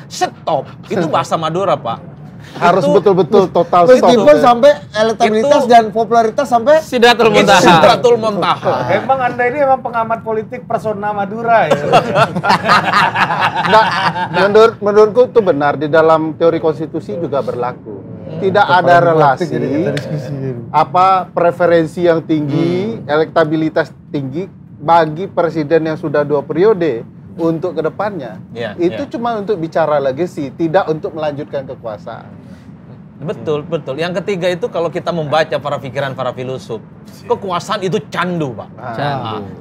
Itu bahasa Madura, Pak. Harus Itu betul-betul total stop. Meskipun sampai elektabilitas dan popularitas sampai Sidratul Muntaha. Sidratul Muntaha. Emang Anda ini emang pengamat politik persona Madura ya? Nah, menurutku itu benar, di dalam teori konstitusi juga berlaku. Tidak ada relasi preferensi yang tinggi, elektabilitas tinggi bagi presiden yang sudah 2 periode untuk kedepannya. Itu cuma untuk bicara legacy, tidak untuk melanjutkan kekuasaan. Betul. Yang ketiga itu kalau kita membaca para pikiran para filosof, kekuasaan itu candu, Pak.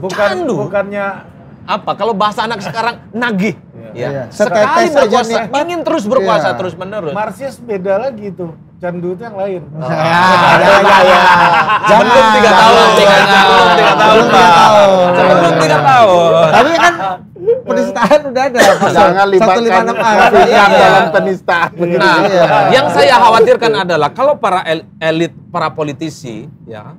Candu. Bukannya Apa? Kalau bahasa anak sekarang nagih. Iya. Sekali Setetes aja berkuasa, nikmat. ingin terus berkuasa Iya. terus menerus. Marsius beda lagi tuh. Candu itu yang lain. Sebelum 3 tahun, 3 tahun, Pak. Sebelum 3 tahun. Tapi kan penistaan udah ada. Jangan libatkan 156A. Fikan dalam penistaan. Nah, yang saya khawatirkan adalah kalau para elit, para politisi, ya,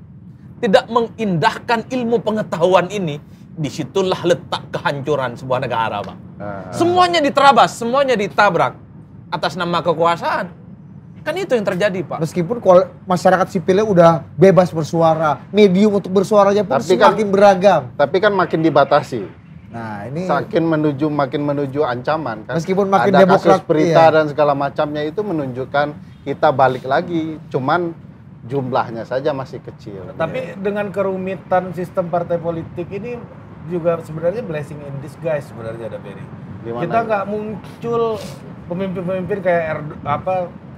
tidak mengindahkan ilmu pengetahuan ini, disitulah letak kehancuran sebuah negara, Pak. Semuanya diterabas, semuanya ditabrak atas nama kekuasaan. Kan itu yang terjadi, Pak. Meskipun masyarakat sipilnya udah bebas bersuara, medium untuk bersuaranya pun Tapi kan- semakin beragam. Tapi kan makin dibatasi. Nah ini Makin menuju ancaman kan. Meskipun makin ada demokrat, kasus berita iya. dan segala macamnya itu menunjukkan kita balik lagi, cuman jumlahnya saja masih kecil. Tapi dengan kerumitan sistem partai politik ini juga sebenarnya blessing in disguise sebenarnya ada Ferry. Gimana Kita itu? nggak muncul pemimpin-pemimpin kayak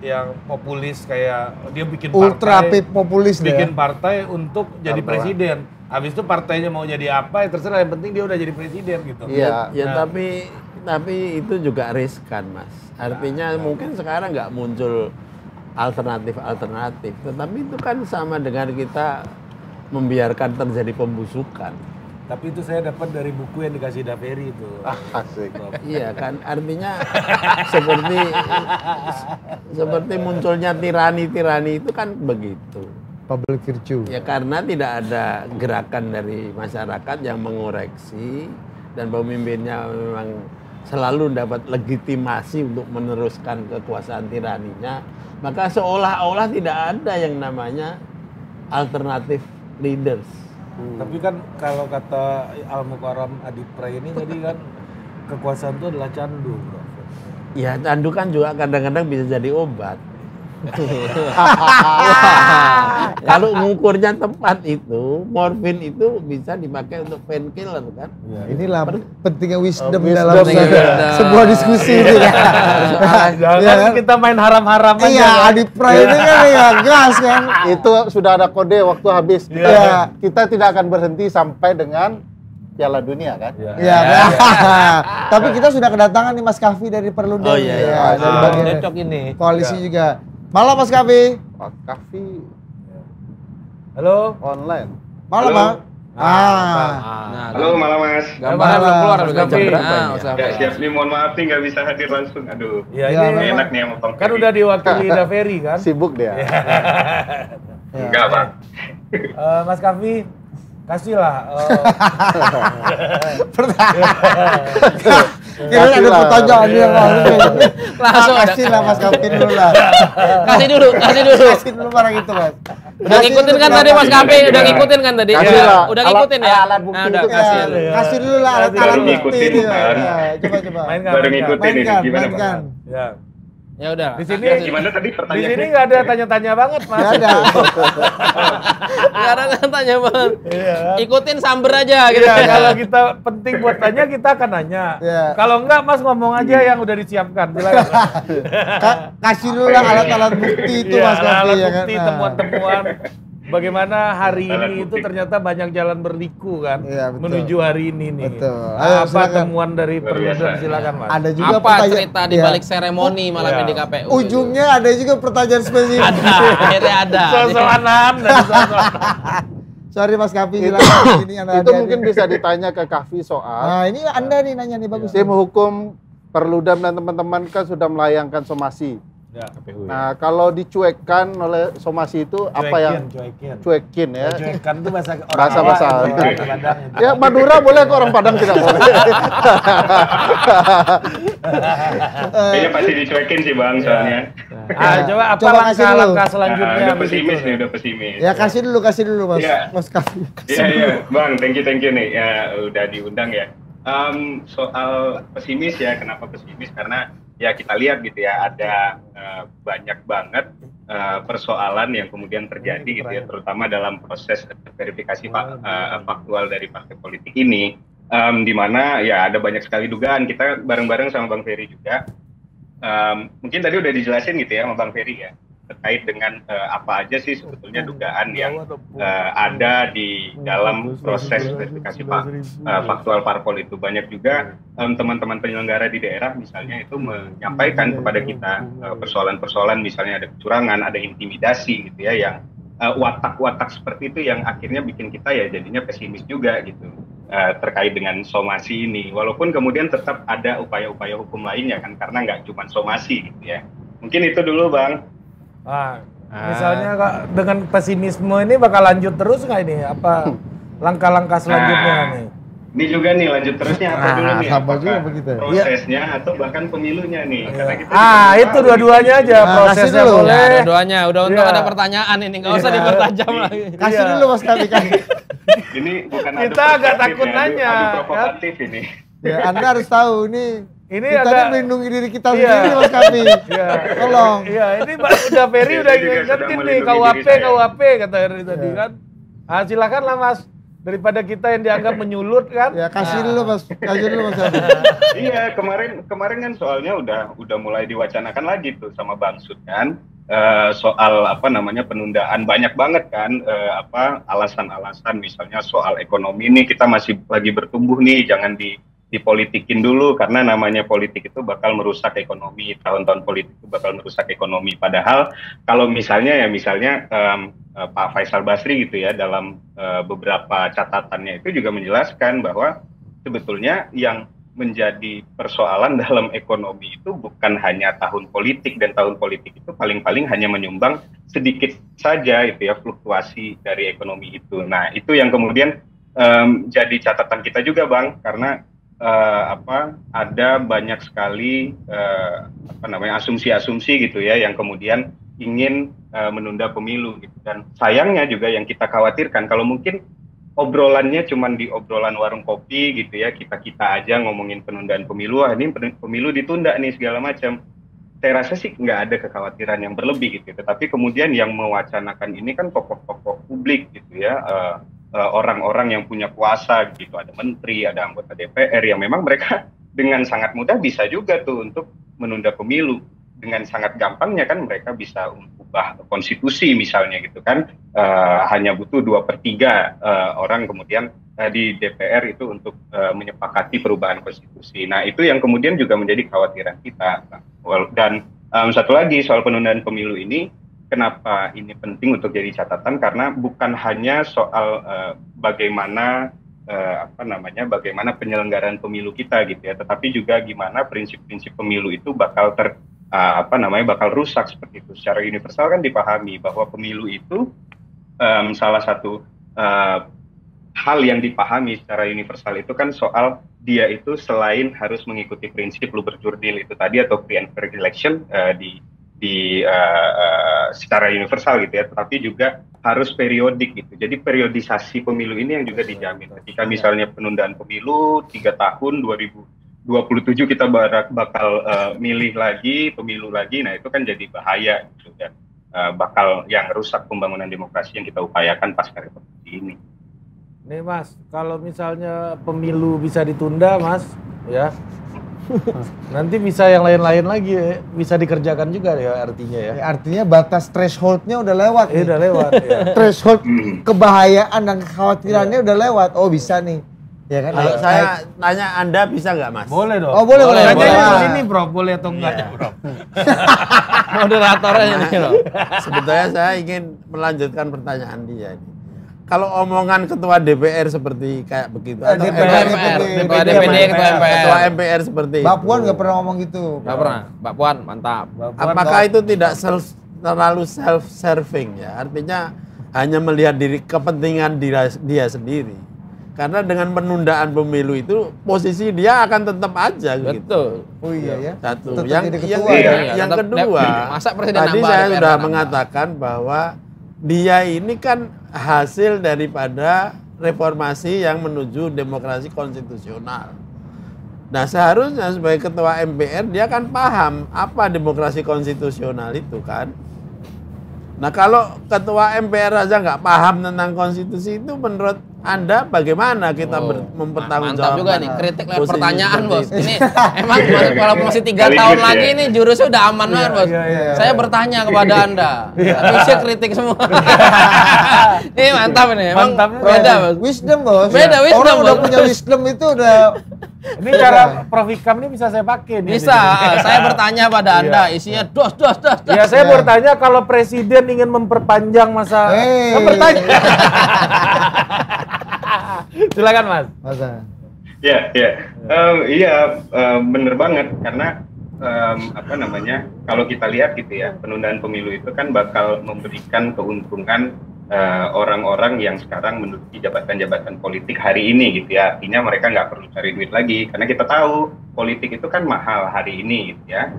yang populis kayak dia bikin ultra partai, populis deh. bikin partai untuk jadi Partai. presiden. Habis itu partainya mau jadi apa ya terserah, yang penting dia udah jadi presiden gitu. Iya. Ya tapi itu juga riskan, Mas. Artinya mungkin sekarang nggak muncul alternatif, tetapi itu kan sama dengan kita membiarkan terjadi pembusukan. Tapi itu saya dapat dari buku yang dikasih Daveri itu. Asik. Iya kan, artinya seperti munculnya tirani itu kan begitu. Public virtue. Ya karena tidak ada gerakan dari masyarakat yang mengoreksi dan pemimpinnya memang selalu dapat legitimasi untuk meneruskan kekuasaan tiraninya, maka seolah-olah tidak ada yang namanya alternatif leaders. Tapi kan kalau kata Al-Mukarram Adipra ini tadi kan kekuasaan itu adalah candu, bro. Ya candu kan juga kadang-kadang bisa jadi obat. Kalau ngukurnya tepat itu, morfin itu bisa dipakai untuk painkiller kan? Ya, inilah pentingnya wisdom Wisdom, dalam wisdom. sebuah diskusi ini kan. Jangan Iya kan? kita main haram-haram aja. Iya, Adipra ini kan ya gas kan. Itu sudah ada kode waktu habis. Iya. Kita tidak akan berhenti sampai dengan Piala Dunia kan? Iya. Tapi kita sudah kedatangan nih Mas Kavi dari Perludem. Oh, iya, iya. Ya, dari bagian Cocok ini. koalisi juga. Malam Mas Kavi. Pak Kavi Halo. online. Malam, Halo. Bang. Ah. Nah, Halo malam Mas. gambarnya belum keluar Mas udah Kavi. jam berapa Nah, ini? Mas Nggak siap nih, mohon maaf nih nggak bisa hadir langsung. Aduh. Ya, Ya, ini Enak nih sama Bang kan Ferry. udah diwakili Daveri kan. Sibuk dia. Enggak, Pak. Mas Kavi, kasihlah. Kira ada Kasih lah. pertanyaan dia Langsung ada. kasih lah Mas Kavi dulu lah. Kasih dulu. Kasih dulu barang itu Mas. Udah ngikutin kan tadi Mas Kapi, udah ngikutin kan tadi? Kasih lah. Udah ngikutin ya? Alat bukti Nah, udah itu kasih. Ya, kasih dulu lah alat Baru bukti ngikutin, ini. kan? Ya, coba. Mainkan. Baru ngikutin ini Mainkan, gimana, mainkan. Pak? Ya. Ya udah. Di sini Gimana tadi di pertanyaannya? sini nggak ada tanya-tanya banget, Mas. Nggak ada. Nggak ada tanya banget. Iya. Ikutin samber aja gitu. Iya, kalau kita penting buat tanya, kita akan nanya. Iya. Kalau enggak, Mas ngomong aja yang udah disiapkan. Silakan. Kasih dulu lah alat-alat bukti itu Iya, Mas Kapi alat ya kan. bukti, Nah. temuan-temuan. Bagaimana hari Alat ini itu bukti. ternyata banyak jalan berliku kan, Iya, betul. menuju hari ini nih. Betul. Ayo, Apa silakan. temuan dari Luar Perludem? biasa. Silakan, Mas. Ada juga Apa pertanyaan- cerita di Iya. balik seremoni malam ini di KPU? Ujungnya ada juga pertanyaan spesifik. Ada, akhirnya ada. Sosokan dan sosokan. Sorry Mas Kapi, silakan. Ini Anda Itu mungkin bisa ditanya ke Kavi soal Nah, ini Anda nih nanya nih bagus. tim hukum Perludem dan teman-teman kan sudah melayangkan somasi. Ya, KPU. Nah, kalau dicuekkan oleh somasi itu apa yang cuekin ya? Cuekan itu bahasa orang Bahasa Jawa, Padang. orang Padang itu. Ya Madura boleh kok, orang Padang tidak boleh. Kayaknya pasti dicuekin sih Bang soalnya. Coba apa Coba kasih dulu. langkah selanjutnya? Udah habis pesimis itu? nih, udah pesimis. Ya kasih dulu Mas. Iya. Mas Kapi. Iya, Bang, thank you nih, ya udah diundang ya. Soal pesimis ya, kenapa pesimis? Karena ya kita lihat gitu ya, ada banyak banget persoalan yang kemudian terjadi gitu ya, terutama dalam proses verifikasi faktual dari partai politik ini, di mana ya ada banyak sekali dugaan. Kita bareng-bareng sama Bang Ferry juga. Mungkin tadi udah dijelasin gitu ya sama Bang Ferry ya, terkait dengan apa aja sih sebetulnya dugaan yang ada di dalam proses verifikasi faktual parpol itu. Banyak juga teman-teman penyelenggara di daerah misalnya itu menyampaikan kepada kita persoalan-persoalan, misalnya ada kecurangan, ada intimidasi gitu ya, yang watak-watak seperti itu yang akhirnya bikin kita ya jadinya pesimis juga gitu terkait dengan somasi ini. Walaupun kemudian tetap ada upaya-upaya hukum lainnya kan, karena nggak cuma somasi gitu ya. Mungkin itu dulu Bang. Misalnya Kak, dengan pesimisme ini bakal lanjut terus nggak ini? Apa langkah-langkah selanjutnya nih? Ini juga nih lanjut terusnya apa dulu nih? sama juga Apakah begitu. prosesnya atau bahkan pemilunya nih? Karena kita Itu dua-duanya aja Nah, prosesnya kasih dulu. boleh. Ya, dua-duanya udah untuk Iya. ada pertanyaan ini, nggak usah Iya. dipertajam lagi. Kasih Iya. dulu Mas Kapi kan. ini bukan Kita adu agak perspektif takut ya, nanya, adu kan? provokatif ini. Ya, Anda harus tahu ini Ini kita agak- ini melindungi diri kita Iya. sendiri Mas Kapi. Iya. Tolong. Iya, ini udah Ferry Saya udah juga sedang ingetin nih melindungi KUHP, diri saya. KUHP kata Ferry tadi Iya. kan. Silakanlah Mas, daripada kita yang dianggap menyulut kan. Ya kasih dulu Mas, kasih dulu Mas Kapi. Iya, kemarin kan soalnya udah mulai diwacanakan lagi tuh sama Bang Sud kan. Soal apa namanya penundaan, banyak banget kan alasan-alasan, misalnya soal ekonomi ini kita masih lagi bertumbuh nih, jangan dipolitikin dulu karena namanya politik itu bakal merusak ekonomi, tahun-tahun politik itu bakal merusak ekonomi. Padahal kalau misalnya Pak Faisal Basri gitu ya, dalam beberapa catatannya itu juga menjelaskan bahwa sebetulnya yang menjadi persoalan dalam ekonomi itu bukan hanya tahun politik, dan tahun politik itu paling-paling hanya menyumbang sedikit saja itu ya fluktuasi dari ekonomi itu. Nah, itu yang kemudian jadi catatan kita juga Bang, karena ada banyak sekali asumsi-asumsi gitu ya yang kemudian ingin menunda pemilu gitu. Dan sayangnya juga yang kita khawatirkan kalau mungkin obrolannya cuma di obrolan warung kopi gitu ya, kita aja ngomongin penundaan pemilu, ini pemilu ditunda nih segala macam. Saya rasa sih nggak ada kekhawatiran yang berlebih gitu, tetapi kemudian yang mewacanakan ini kan tokoh-tokoh publik gitu ya, orang-orang yang punya kuasa gitu, ada menteri, ada anggota DPR yang memang mereka dengan sangat mudah bisa juga tuh untuk menunda pemilu. Dengan sangat gampangnya kan mereka bisa ubah konstitusi misalnya gitu kan, hanya butuh 2/3 orang kemudian di DPR itu untuk menyepakati perubahan konstitusi. Nah itu yang kemudian juga menjadi kekhawatiran kita. Dan satu lagi soal penundaan pemilu ini, kenapa ini penting untuk jadi catatan, karena bukan hanya soal bagaimana penyelenggaraan pemilu kita gitu ya, tetapi juga gimana prinsip-prinsip pemilu itu bakal bakal rusak seperti itu. Secara universal kan dipahami bahwa pemilu itu salah satu hal yang dipahami secara universal itu kan soal dia itu selain harus mengikuti prinsip luber jurdil itu tadi atau free and fair election secara universal gitu ya, tetapi juga harus periodik gitu. Jadi periodisasi pemilu ini yang juga dijamin. Ketika misalnya penundaan pemilu 3 tahun 27 kita bakal milih lagi, pemilu lagi, nah itu kan jadi bahaya gitu dan bakal yang rusak pembangunan demokrasi yang kita upayakan pasca reformasi ini. Nih Mas, kalau misalnya pemilu bisa ditunda Mas, ya nanti bisa yang lain-lain lagi bisa dikerjakan juga ya artinya ya. Artinya batas thresholdnya udah lewat. Udah lewat. Ya. Threshold kebahayaan dan kekhawatirannya udah lewat. Oh bisa nih. Ya kan? Kalau saya tanya Anda bisa nggak Mas? Boleh dong. Oh boleh. Tanya di sini Bro, boleh atau enggak ya Bro? Moderatornya ini loh. Sebetulnya saya ingin melanjutkan pertanyaan dia ini. Kalau omongan ketua DPR seperti kayak begitu, atau ketua DPD, ketua MPR seperti itu. Mbak Puan nggak pernah ngomong gitu. Nggak pernah. Mbak Puan mantap. Apakah itu tidak terlalu self-serving ya? Artinya hanya melihat kepentingan dia sendiri. Karena dengan penundaan pemilu itu posisi dia akan tetap aja gitu. Betul. Oh iya ya. Satu. Tetap Yang kedua, masa presiden tadi nambah, saya DPR sudah nambah. mengatakan bahwa dia ini kan hasil daripada reformasi yang menuju demokrasi konstitusional. Nah seharusnya sebagai ketua MPR dia kan paham apa demokrasi konstitusional itu kan. Nah kalau ketua MPR aja nggak paham tentang konstitusi itu menurut Anda bagaimana kita mempertanggungjawabkan? Mantap juga nih, kritik lewat posisi pertanyaan seperti bos. itu? Ini emang walaupun masih 3 tahun lagi nih jurusnya udah aman banget bos. Saya bertanya kepada Anda, tapi saya kritik semua. Ini mantap ini, emang beda bos. Wisdom bos. Beda wisdom, Orang udah Bos. punya wisdom itu udah. Ini cara Prof Ikam ini bisa saya pakai nih. Bisa, saya bertanya pada Anda, isinya dos. Ya saya bertanya kalau presiden ingin memperpanjang masa bertanya. Silakan Mas. Masa. Iya, bener banget karena kalau kita lihat gitu ya, penundaan pemilu itu kan bakal memberikan keuntungan orang-orang yang sekarang menduduki jabatan-jabatan politik hari ini gitu ya. Artinya mereka nggak perlu cari duit lagi karena kita tahu politik itu kan mahal hari ini gitu ya.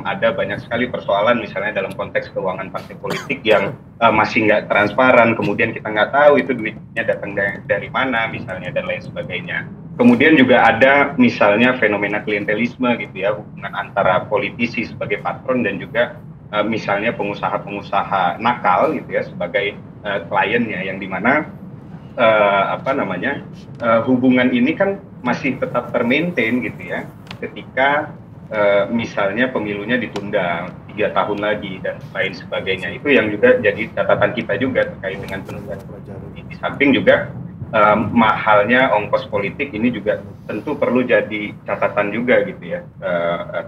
Ada banyak sekali persoalan misalnya dalam konteks keuangan partai politik yang masih nggak transparan, kemudian kita nggak tahu itu duitnya datang dari mana misalnya dan lain sebagainya. Kemudian juga ada misalnya fenomena klientelisme gitu ya, hubungan antara politisi sebagai patron dan juga misalnya pengusaha-pengusaha nakal gitu ya sebagai kliennya, yang dimana hubungan ini kan masih tetap termaintain gitu ya ketika misalnya pemilunya ditunda 3 tahun lagi dan lain sebagainya. Itu yang juga jadi catatan kita juga terkait dengan penundaan pemilu. Di samping juga mahalnya ongkos politik ini juga tentu perlu jadi catatan juga gitu ya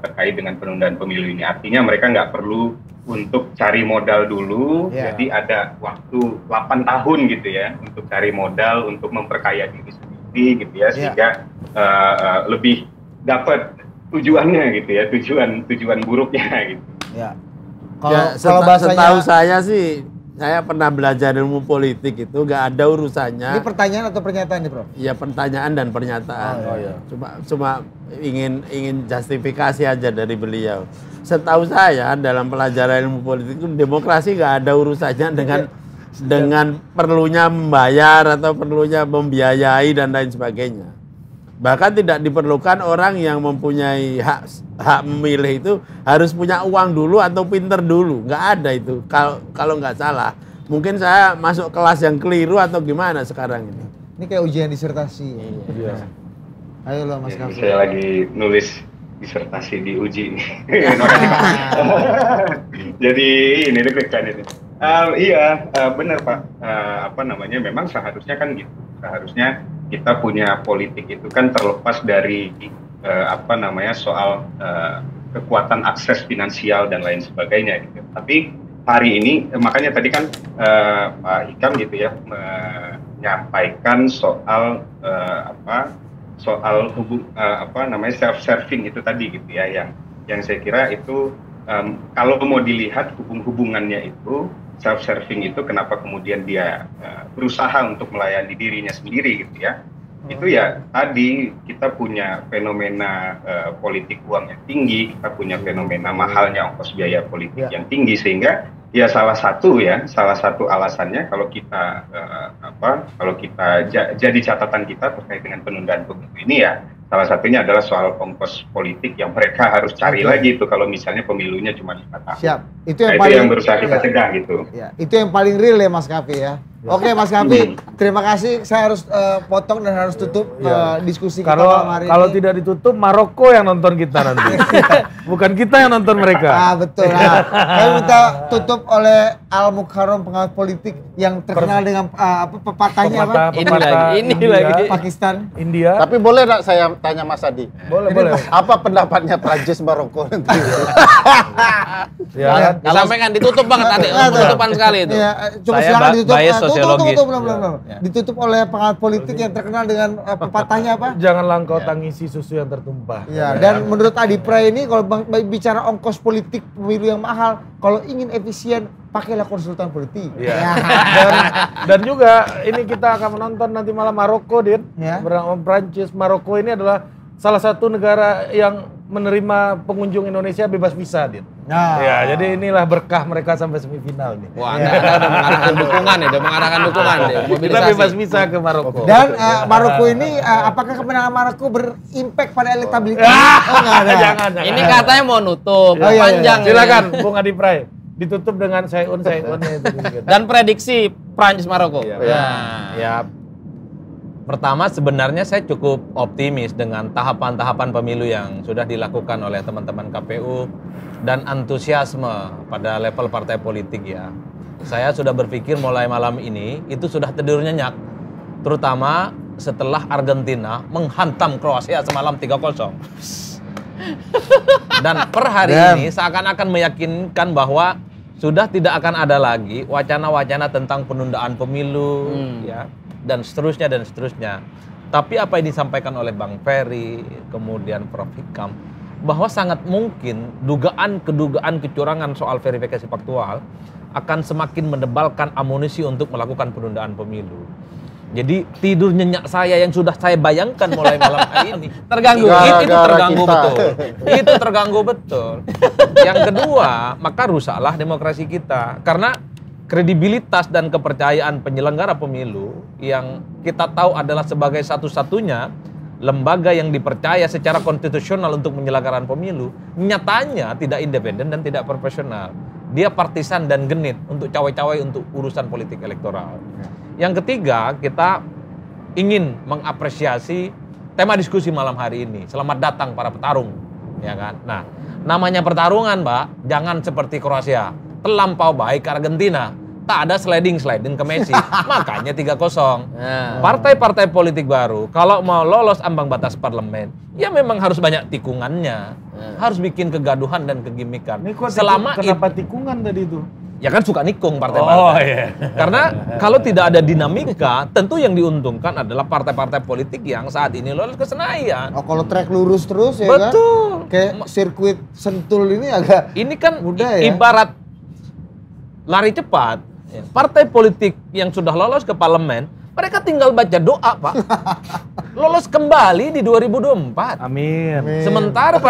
terkait dengan penundaan pemilu ini. Artinya mereka nggak perlu untuk cari modal dulu, jadi ada waktu 8 tahun gitu ya untuk cari modal untuk memperkaya diri sendiri gitu ya, sehingga lebih dapat tujuannya gitu ya, tujuan buruknya gitu. Ya. Kalau setahu saya sih, saya pernah belajar ilmu politik itu nggak ada urusannya. Ini pertanyaan atau pernyataan nih, Bro? Iya, pertanyaan dan pernyataan. Cuma ingin justifikasi aja dari beliau. Setahu saya dalam pelajaran ilmu politik itu demokrasi nggak ada urusannya dengan perlunya membayar atau perlunya membiayai dan lain sebagainya. Bahkan tidak diperlukan orang yang mempunyai hak memilih itu harus punya uang dulu atau pinter dulu. Nggak ada itu. Kalau nggak salah. Mungkin saya masuk kelas yang keliru atau gimana sekarang ini. Ini kayak ujian disertasi. Iya. Ayo lo Mas Kaffi. Saya lagi nulis disertasi di uji nih. Jadi ini deg-degan ini. Benar Pak. Memang seharusnya kan gitu. Seharusnya kita punya politik itu kan terlepas dari soal kekuatan akses finansial dan lain sebagainya gitu. Tapi hari ini makanya tadi kan Pak Ikam gitu ya menyampaikan soal self serving itu tadi gitu ya, yang saya kira itu kalau mau dilihat hubungannya itu self serving itu kenapa kemudian dia berusaha untuk melayani dirinya sendiri gitu ya. Itu ya tadi kita punya fenomena politik uang yang tinggi, kita punya fenomena mahalnya ongkos biaya politik yang tinggi, sehingga ya salah satu alasannya kalau kita jadi catatan kita terkait dengan penundaan pemilu ini ya Salah satunya adalah soal ongkos politik yang mereka harus cari lagi itu kalau misalnya pemilunya cuma 5 tahun. Siap. Itu yang Nah, paling itu yang berusaha kita cegah gitu. Ya, itu yang paling real ya Mas Kavi ya. Oke Mas Kavi, terima kasih. Saya harus potong dan harus tutup diskusi kita malam hari ini. Kalau tidak ditutup, Maroko yang nonton kita nanti. Bukan kita yang nonton mereka. Betul. Kami minta tutup oleh Al Mukarram, pengamat politik yang terkenal dengan pepatahnya apa? Ini lagi. Pakistan. India. Tapi boleh nggak saya tanya Mas Adi? Boleh. Apa pendapatnya Prancis Maroko nanti? Ya, Disampaikan ditutup banget tadi, penutupan sekali itu. Iya, coba Saya silakan ditutup. bias sosiologis. Belum. Ditutup oleh pengamat politik yang terkenal dengan pepatahnya apa? janganlah engkau tangisi susu yang tertumpah. Ya, dan menurut Adi Pray ini kalau bicara ongkos politik pemilu yang mahal, kalau ingin efisien pakailah konsultan politik. Ya. Dan juga ini kita akan menonton nanti malam Maroko, Din. Ya. Bersama Prancis. Maroko ini adalah salah satu negara yang menerima pengunjung Indonesia bebas visa, Din. Nah. Ya, jadi inilah berkah mereka sampai semifinal nih. Wah, Anda udah mengarahkan dukungan ya, udah mengarahkan dukungan ya. Kita bebas visa ke Maroko. Dan Maroko ini, apakah kemenangan Maroko berimpact pada elektabilitas? Enggak ada. Jangan. Ini katanya mau nutup, iya. panjang. Silakan Bung Adi Pray. Ditutup dengan sayun-nya itu. Dan prediksi Prancis Maroko. Ya, pertama sebenarnya saya cukup optimis dengan tahapan-tahapan pemilu yang sudah dilakukan oleh teman-teman KPU dan antusiasme pada level partai politik ya. Saya sudah berpikir mulai malam ini itu sudah tidur nyenyak, terutama setelah Argentina menghantam Kroasia semalam 3-0. Dan per hari ini seakan-akan meyakinkan bahwa sudah tidak akan ada lagi wacana-wacana tentang penundaan pemilu ya, dan seterusnya. Tapi apa yang disampaikan oleh Bang Ferry, kemudian Prof. Hikam, bahwa sangat mungkin dugaan kecurangan soal verifikasi faktual akan semakin mendebalkan amunisi untuk melakukan penundaan pemilu. Jadi tidur nyenyak saya yang sudah saya bayangkan mulai malam hari ini terganggu. Itu terganggu betul. Itu terganggu betul. Yang kedua, maka rusaklah demokrasi kita karena kredibilitas dan kepercayaan penyelenggara pemilu yang kita tahu adalah sebagai satu-satunya lembaga yang dipercaya secara konstitusional untuk menyelenggarakan pemilu, nyatanya tidak independen dan tidak profesional. Dia partisan dan genit untuk cawe-cawe untuk urusan politik elektoral. Yang ketiga, kita ingin mengapresiasi tema diskusi malam hari ini. Selamat datang para petarung, ya kan? Nah, namanya pertarungan, Mbak, jangan seperti Kroasia, terlampau baik Argentina. Tak ada sliding ke Messi, makanya 3-0. Partai-partai politik baru, kalau mau lolos ambang batas parlemen, ya memang harus banyak tikungannya, harus bikin kegaduhan dan kegimikan. Kenapa tikungan tadi itu? Ya kan suka nikung partai-partai. Karena kalau tidak ada dinamika, tentu yang diuntungkan adalah partai-partai politik yang saat ini lolos ke Senayan. Kalau trek lurus terus ya Betul. kan? Kayak sirkuit Sentul ini agak ini kan mudah ya? Ibarat lari cepat. Partai politik yang sudah lolos ke parlemen, mereka tinggal baca doa, Pak. Lolos kembali di 2024. Amin. Sementara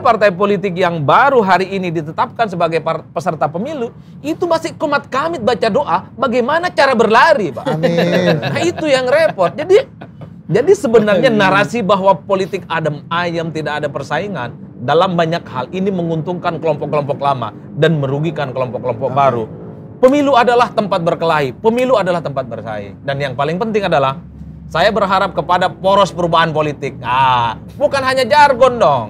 partai politik yang baru hari ini ditetapkan sebagai peserta pemilu, itu masih komat kamit baca doa bagaimana cara berlari, Pak. Amin. Nah, itu yang repot. Jadi sebenarnya narasi bahwa politik adem ayem tidak ada persaingan dalam banyak hal ini menguntungkan kelompok-kelompok lama dan merugikan kelompok-kelompok baru. Pemilu adalah tempat berkelahi, pemilu adalah tempat bersaing. Dan yang paling penting adalah saya berharap kepada poros perubahan politik. Bukan hanya jargon dong.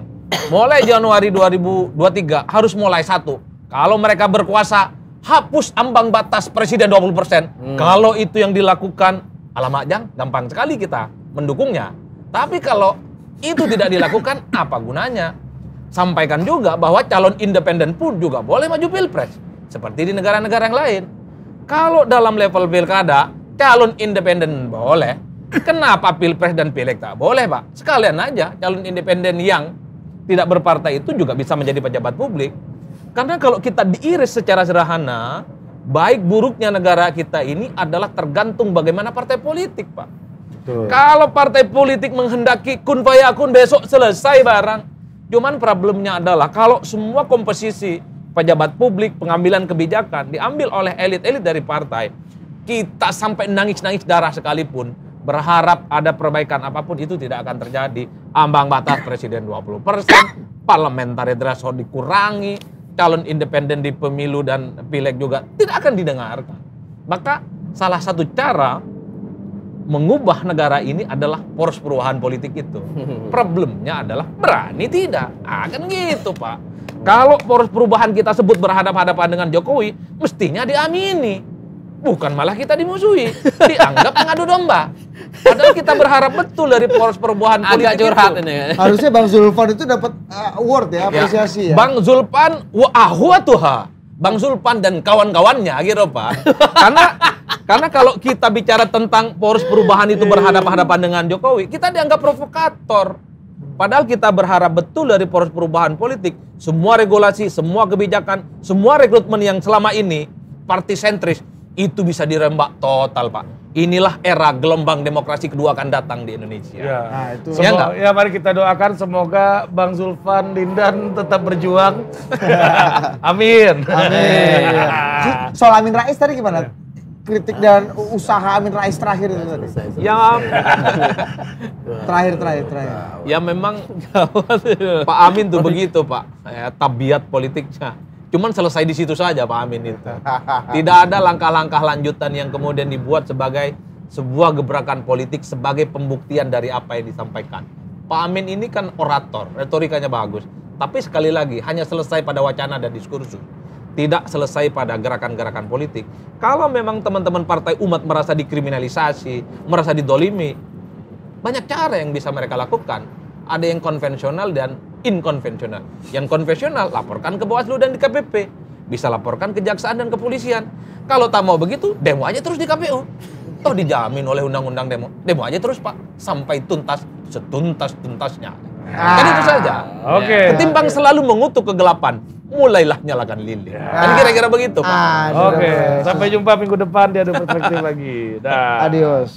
Mulai Januari 2023 harus mulai satu. Kalau mereka berkuasa, hapus ambang batas presiden 20%. Kalau itu yang dilakukan, alamak Jang, gampang sekali kita mendukungnya. Tapi kalau itu tidak dilakukan, apa gunanya? Sampaikan juga bahwa calon independen pun juga boleh maju pilpres. Seperti di negara-negara yang lain. Kalau dalam level pilkada, calon independen boleh. Kenapa pilpres dan pileg tak boleh, Pak? Sekalian aja calon independen yang tidak berpartai itu juga bisa menjadi pejabat publik. Karena kalau kita diiris secara sederhana, baik buruknya negara kita ini adalah tergantung bagaimana partai politik, Pak. Betul. Kalau partai politik menghendaki kun fayakun besok selesai barang. Cuman problemnya adalah kalau semua komposisi pejabat publik, pengambilan kebijakan diambil oleh elit-elit dari partai, kita sampai nangis-nangis darah sekalipun, berharap ada perbaikan apapun itu tidak akan terjadi. Ambang batas presiden 20%, parliamentary threshold dikurangi, calon independen di pemilu dan pileg juga tidak akan didengarkan. Maka salah satu cara mengubah negara ini adalah poros perubahan politik itu. Problemnya adalah berani tidak. Kan gitu, Pak. Kalau poros perubahan kita sebut berhadapan-hadapan dengan Jokowi, mestinya diamini. Bukan malah kita dimusuhi, dianggap pengadu domba. Padahal kita berharap betul dari poros perubahan politik. Agak curhat ini. Harusnya Bang Zulfan itu dapat award ya, apresiasi ya. Bang Zulfan Bang Zulfan dan kawan-kawannya gitu, Pak. Karena kalau kita bicara tentang poros perubahan itu berhadapan-hadapan dengan Jokowi, kita dianggap provokator. Padahal kita berharap betul dari poros perubahan politik, semua regulasi, semua kebijakan, semua rekrutmen yang selama ini parti sentris itu bisa dirembak total, Pak. Inilah era gelombang demokrasi kedua akan datang di Indonesia. Ya, nah, itu. Ya, mari kita doakan semoga Bang Zulfan Lindan tetap berjuang. Amin. Amin. Soal Amin Rais tadi gimana? Kritik dan usaha Amin Rais terakhir itu tadi. Ya, terakhir. Ya memang Pak Amin tuh begitu, Pak. Tabiat politiknya. Cuman selesai di situ saja Pak Amin itu. Tidak ada langkah-langkah lanjutan yang kemudian dibuat sebagai sebuah gebrakan politik sebagai pembuktian dari apa yang disampaikan. Pak Amin ini kan orator, retorikanya bagus. Tapi sekali lagi hanya selesai pada wacana dan diskursus. Tidak selesai pada gerakan-gerakan politik. Kalau memang teman-teman partai umat merasa dikriminalisasi, merasa didolimi, banyak cara yang bisa mereka lakukan. Ada yang konvensional dan inkonvensional. Yang konvensional laporkan ke Bawaslu dan di KPP. Bisa laporkan ke Kejaksaan dan Kepolisian. Kalau tak mau begitu, demo aja terus di KPU. Toh dijamin oleh undang-undang demo. Demo aja terus, Pak, sampai tuntas, setuntas-tuntasnya. Kan itu saja. Oke. Ketimbang selalu mengutuk kegelapan, mulailah nyalakan lilin. Kan kira-kira begitu, Pak. Oke, sampai jumpa minggu depan di Adu Perspektif lagi. Dah. Adios.